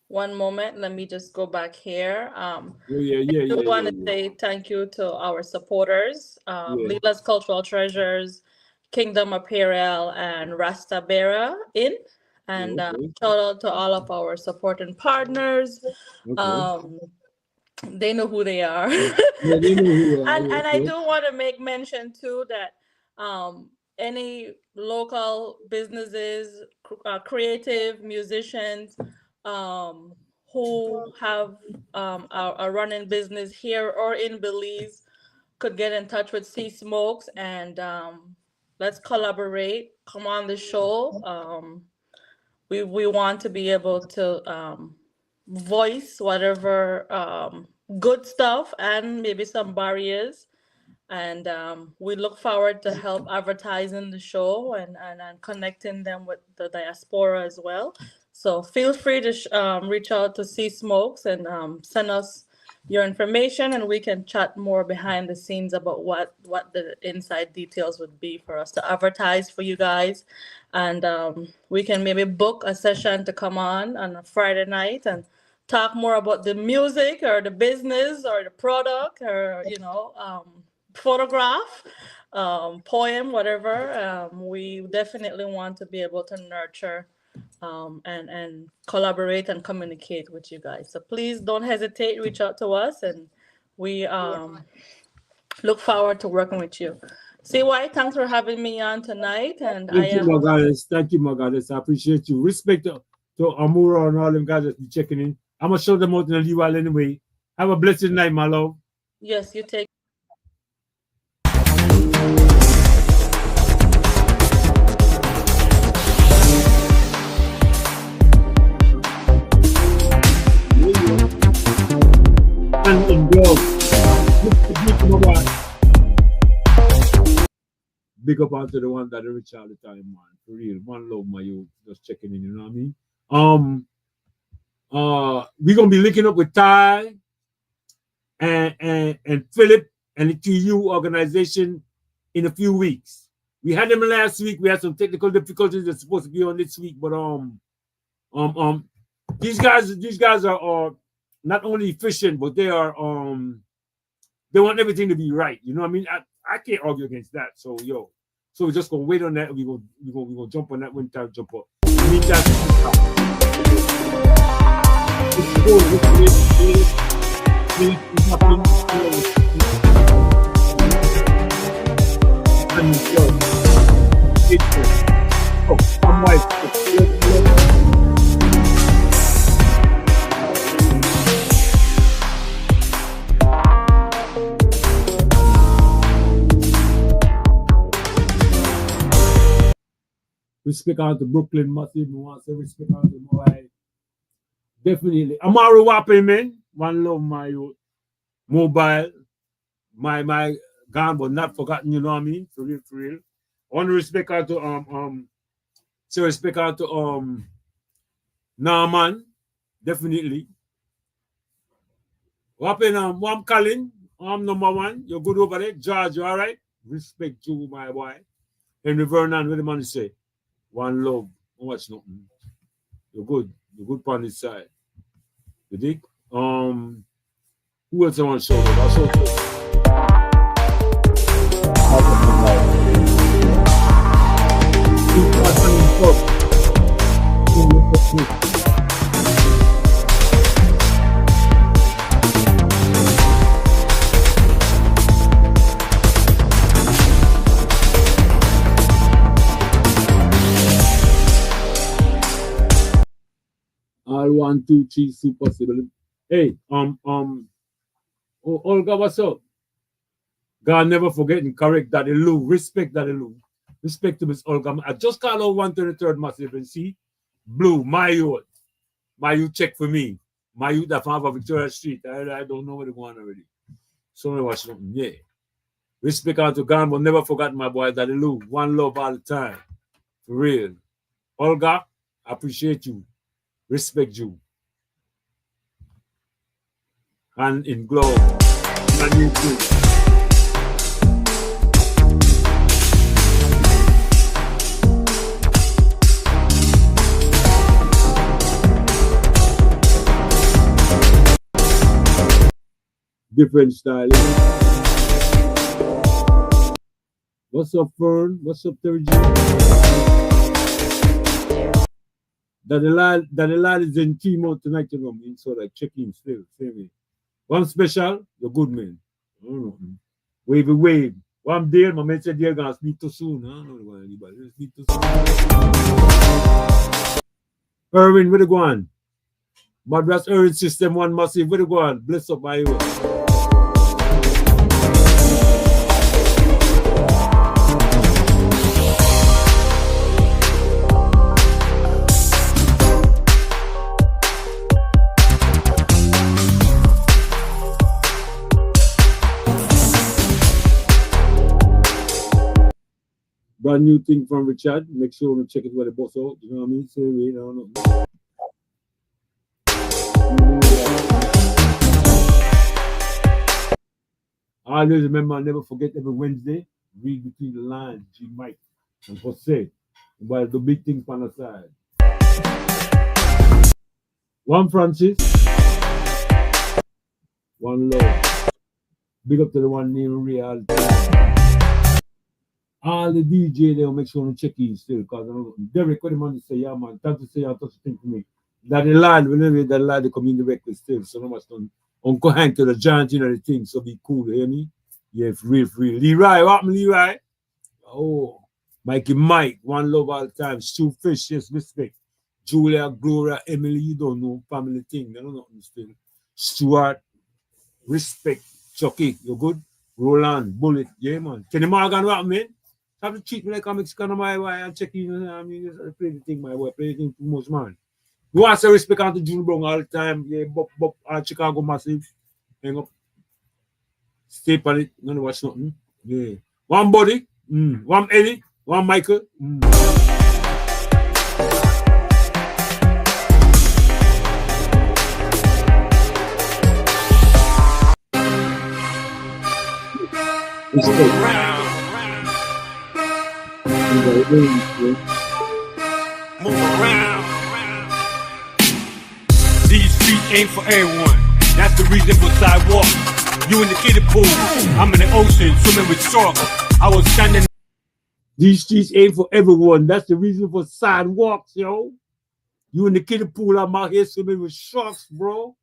One moment. Let me just go back here. I do want to say thank you to our supporters, Leela's Cultural Treasures, Kingdom Apparel, and Rasta Bera Inn. And shout out to all of our supporting partners. They know who they are. And I do want to make mention too that any local businesses, creative musicians who have a running business here or in Belize could get in touch with Sea Smokes and let's collaborate. Come on the show. We want to be able to voice whatever good stuff and maybe some barriers. And we look forward to help advertising the show and connecting them with the diaspora as well. So feel free to reach out to Sea Smokes and send us your information, and we can chat more behind the scenes about what the inside details would be for us to advertise for you guys. And we can maybe book a session to come on a Friday night and talk more about the music or the business or the product or, photograph, poem, whatever. We definitely want to be able to nurture and collaborate and communicate with you guys. So please don't hesitate, reach out to us, and we look forward to working with you. CY, thanks for having me on tonight. And Thank you, my goddess. Thank you, my goddess. I appreciate you. Respect to Amura and all them guys that be checking in. I'm gonna show them out in the leave anyway. Have a blessed night, my love. Yes, you take. And girls, big up onto the one that reach all the time, man. For real, one love, my youth. Just checking in, you know what I mean? We're gonna be linking up with Ty and Philip and the TU organization in a few weeks. We had them last week. We had some technical difficulties. They're supposed to be on this week, but these guys are not only efficient, but they are they want everything to be right. You know what I mean? I can't argue against that. So we're just gonna wait on that. We're gonna jump on that when time jump up. Respect out to Brooklyn, massive. We want to respect out to Moai. Definitely. Amaru Wapping, man. One love, my youth. Mobile. My gone, but not forgotten, you know what I mean? For real, for real. I want to respect out to so respect out to Norman. Definitely. Wapping I'm Colin. I'm number one. You're good over there. George, you all right? Respect you, my boy. Henry Vernon, what the man say? One love. Don't watch nothing. You're good. You're good on this side. You dig? Who else I want to show? I'll show you. All 1, 2, 3, super civil. Hey, Olga, what's up? God never forget and correct Daddy Lou. Respect Daddy Lou. Respect to Miss Olga. I just call out 123rd Massive and see Blue, my youth. My youth check for me. My youth that from Victoria Street. I don't know where they're going already. Somebody watch something. Yeah. Respect out to God, but never forget my boy Daddy Lou. One love all the time. For real. Olga, I appreciate you. Respect you. Hand in glove. And you too. Different style. What's up, Fern? What's up, Terry G? Daddy lad is in chemo tonight, you know. So like check in still. Same. One special, you're good man. I don't know. Wave. One there, my man said they're gonna speak too soon. I don't know anybody. Speak too soon. Erwin, where they going? Madras Erwin System 1 Massive, where they going? Bless up my you. Brand new thing from Richard. Make sure you check it where the boss out. You know what I mean? Say wait, I don't know. I always remember, I never forget every Wednesday, read between the lines, G Mike and Jose. But the big things on the side. One Francis, one love. Big up to the one named Real. All the DJ they'll make sure to check in still because I know Derek what the man say, yeah man, thanks to say I touch the thing for me. That the lad, whenever that lad they come in directly still. So no much done Uncle Hank to the giant you know the thing, so be cool, you hear me? Yeah, for real. Leroy, what me, Leroy? Oh, Mikey Mike, one love all the time. Stu Fish, yes, respect. Julia, Gloria, Emily, you don't know, family thing, they don't know still. Stuart, respect. Chucky, you good? Roland, Bullet, yeah man. Kenny Morgan, what man? Have to treat me like a Mexican, my boy. I'm checking, I mean, I play the thing, my boy. Play the thing too much, man. You want to say respect to June Brown all the time. Yeah, Bob, Chicago Massive. Hang up. Stay on it. None of watch nothing. Yeah. One Buddy. One Eddie. One Michael. Move around. These streets ain't for everyone. That's the reason for sidewalk. You in the kiddie pool. I'm in the ocean swimming with sharks. I was standing. These streets ain't for everyone. That's the reason for sidewalks, yo. You in the kiddie pool. I'm out here swimming with sharks, bro.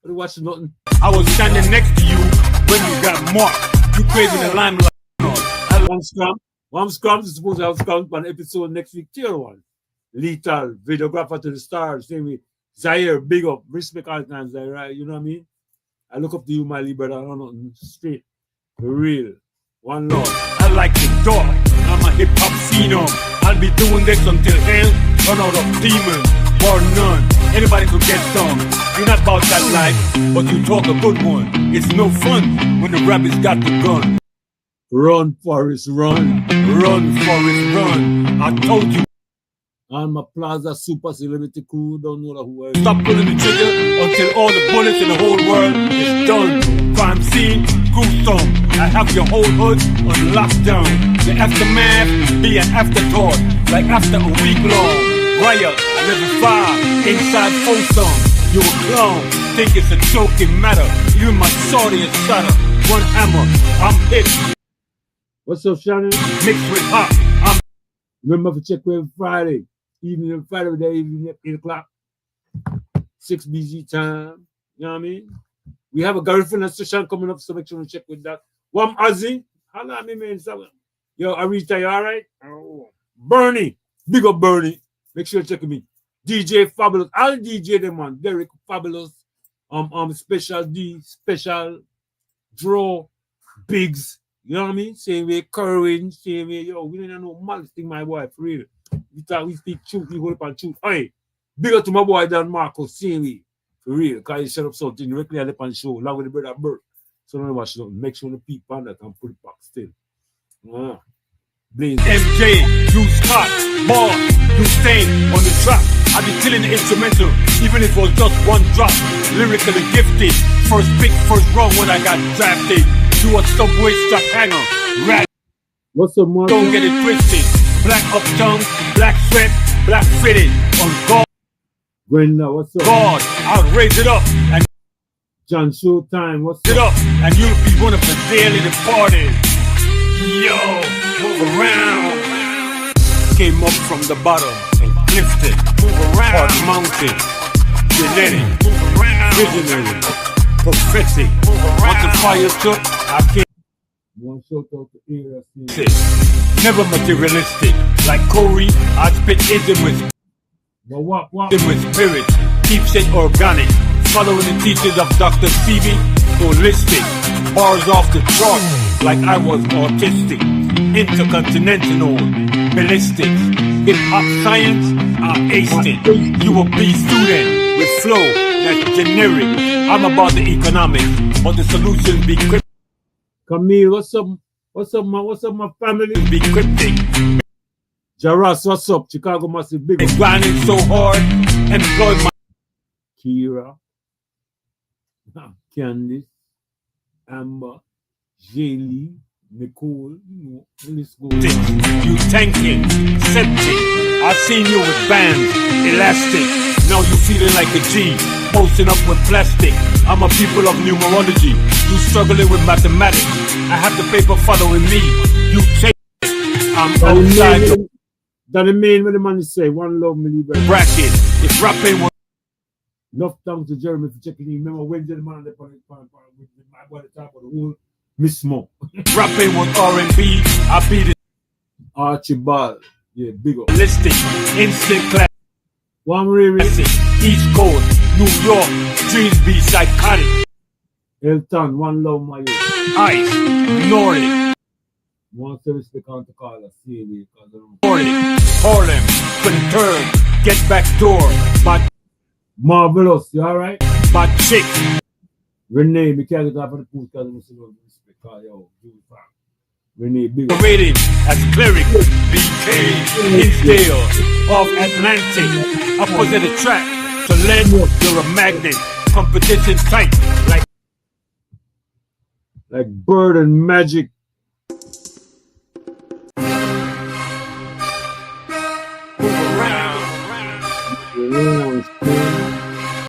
I don't watch nothing. I was standing next to you when you got marked. You crazy the limelight. One scrum is supposed to have scrum on episode next week, tier 1. Lethal, videographer to the stars, same way. Zaire, big up, respect all the time, Zaire, right? You know what I mean? I look up to you, my little brother, I don't know, straight, for real. One love. I like the dog, I'm a hip hop phenom. I'll be doing this until hell run out of demons, bar none. Anybody could get some. You're not about that life, but you talk a good one. It's no fun when the rabbit's got the gun. Run, Forrest, run. Run, Forrest, run. I told you. I'm a Plaza super celebrity crew, don't know who I am. Stop pulling the trigger until all the bullets in the whole world is done. Crime scene, gruesome. I have your whole hood on lockdown. The aftermath be an afterthought, like after a week long riot, level 5, inside Folsom. You a clown, think it's a joking matter. Even my shorty is shatter. One hammer, I'm hit. What's up, Shannon? Mixed with hot. Remember to check with Friday. Evening Friday, day evening at 8 o'clock. 6 BG time. You know what I mean? We have a girlfriend session coming up, so make sure to check with that. One Ozzy. How long me, man? Yo, Arita, you all right? Oh. Bernie. Big up Bernie. Make sure to check with me. DJ Fabulous, all DJ them man, Derek Fabulous, Special D, Special Draw, Biggs, you know what I mean? Same way Kerwin, same way, yo, we don't know malice thing, my boy, for real. We speak truth, we hold up on truth. Hey, bigger to my boy Dan Marco, same way, for real, because he set up something directly at the pan show, along with the brother Bert. So don't watch it, make sure the people on that and put it back still. Blaze. MJ, you Scott, Moss, you Stain on the track. I be killing the instrumental, even if it was just one drop. Lyrically gifted, first pick, first run when I got drafted. Do a subway strap hanger, rat. What's up, man? Don't get it twisted. Black up tongue, black sweat, black fitted. On God, Gwenda, what's up? God, I'll raise it up and John Showtime, what's it up? up, and you'll be one of the daily departed. Yo, move around. Came up from the bottom and lifted. Move around. Hard mountain. Genetic. Move around. Visionary. Prophetic. Move around. Once the fire took, I can't. One shout out to Area C. Never materialistic. Like Corey, I spit ism with But what? with spirit. Keeps it organic. Following the teachings of Dr. Stevie, holistic. Bars off the chart like I was autistic. Intercontinental, ballistic. Hip-hop science, I aced it. You a B student with flow that's generic. I'm about the economics, but the solutions be cryptic. Camille, what's up? What's up, man? What's up, my family? Be cryptic. Jaras, what's up? Chicago Massive Big. Grinding so hard, employ my Kira, Candice, Amber, Jaylee, Nicole, you know, let's go. You tanking, septic. I've seen you with bands, elastic. Now you feeling like a G, posting up with plastic. I'm a people of numerology. You struggling with mathematics. I have the paper following me. You take it. I'm outside the That the main what the man say. One love, me leave it. bracket. If rapping was Enough thanks to Jeremy for checking in. Remember Wednesday the man on the with my body top of the whole Miss Mo. rapping was R&B, I beat it Archibald. Yeah, big up. listing. Instant classic. One Riri, East Coast, New York, dreams be psychotic. Elton, one love, my youth. Ice, Nordic, One service they can't call us. See me, because I don't. Nordic, Harlem, Turn, get back door. Marvelous, you alright? My chick, Renee, we can't get off of the pool because I'm still on respect. Yo, do it back. Renee, big up. rated as cleric, BK, Hinsdale, off Atlantic. I was at the track to lend, you're a magnet. Competition tight, Like Bird and Magic. move around. You know,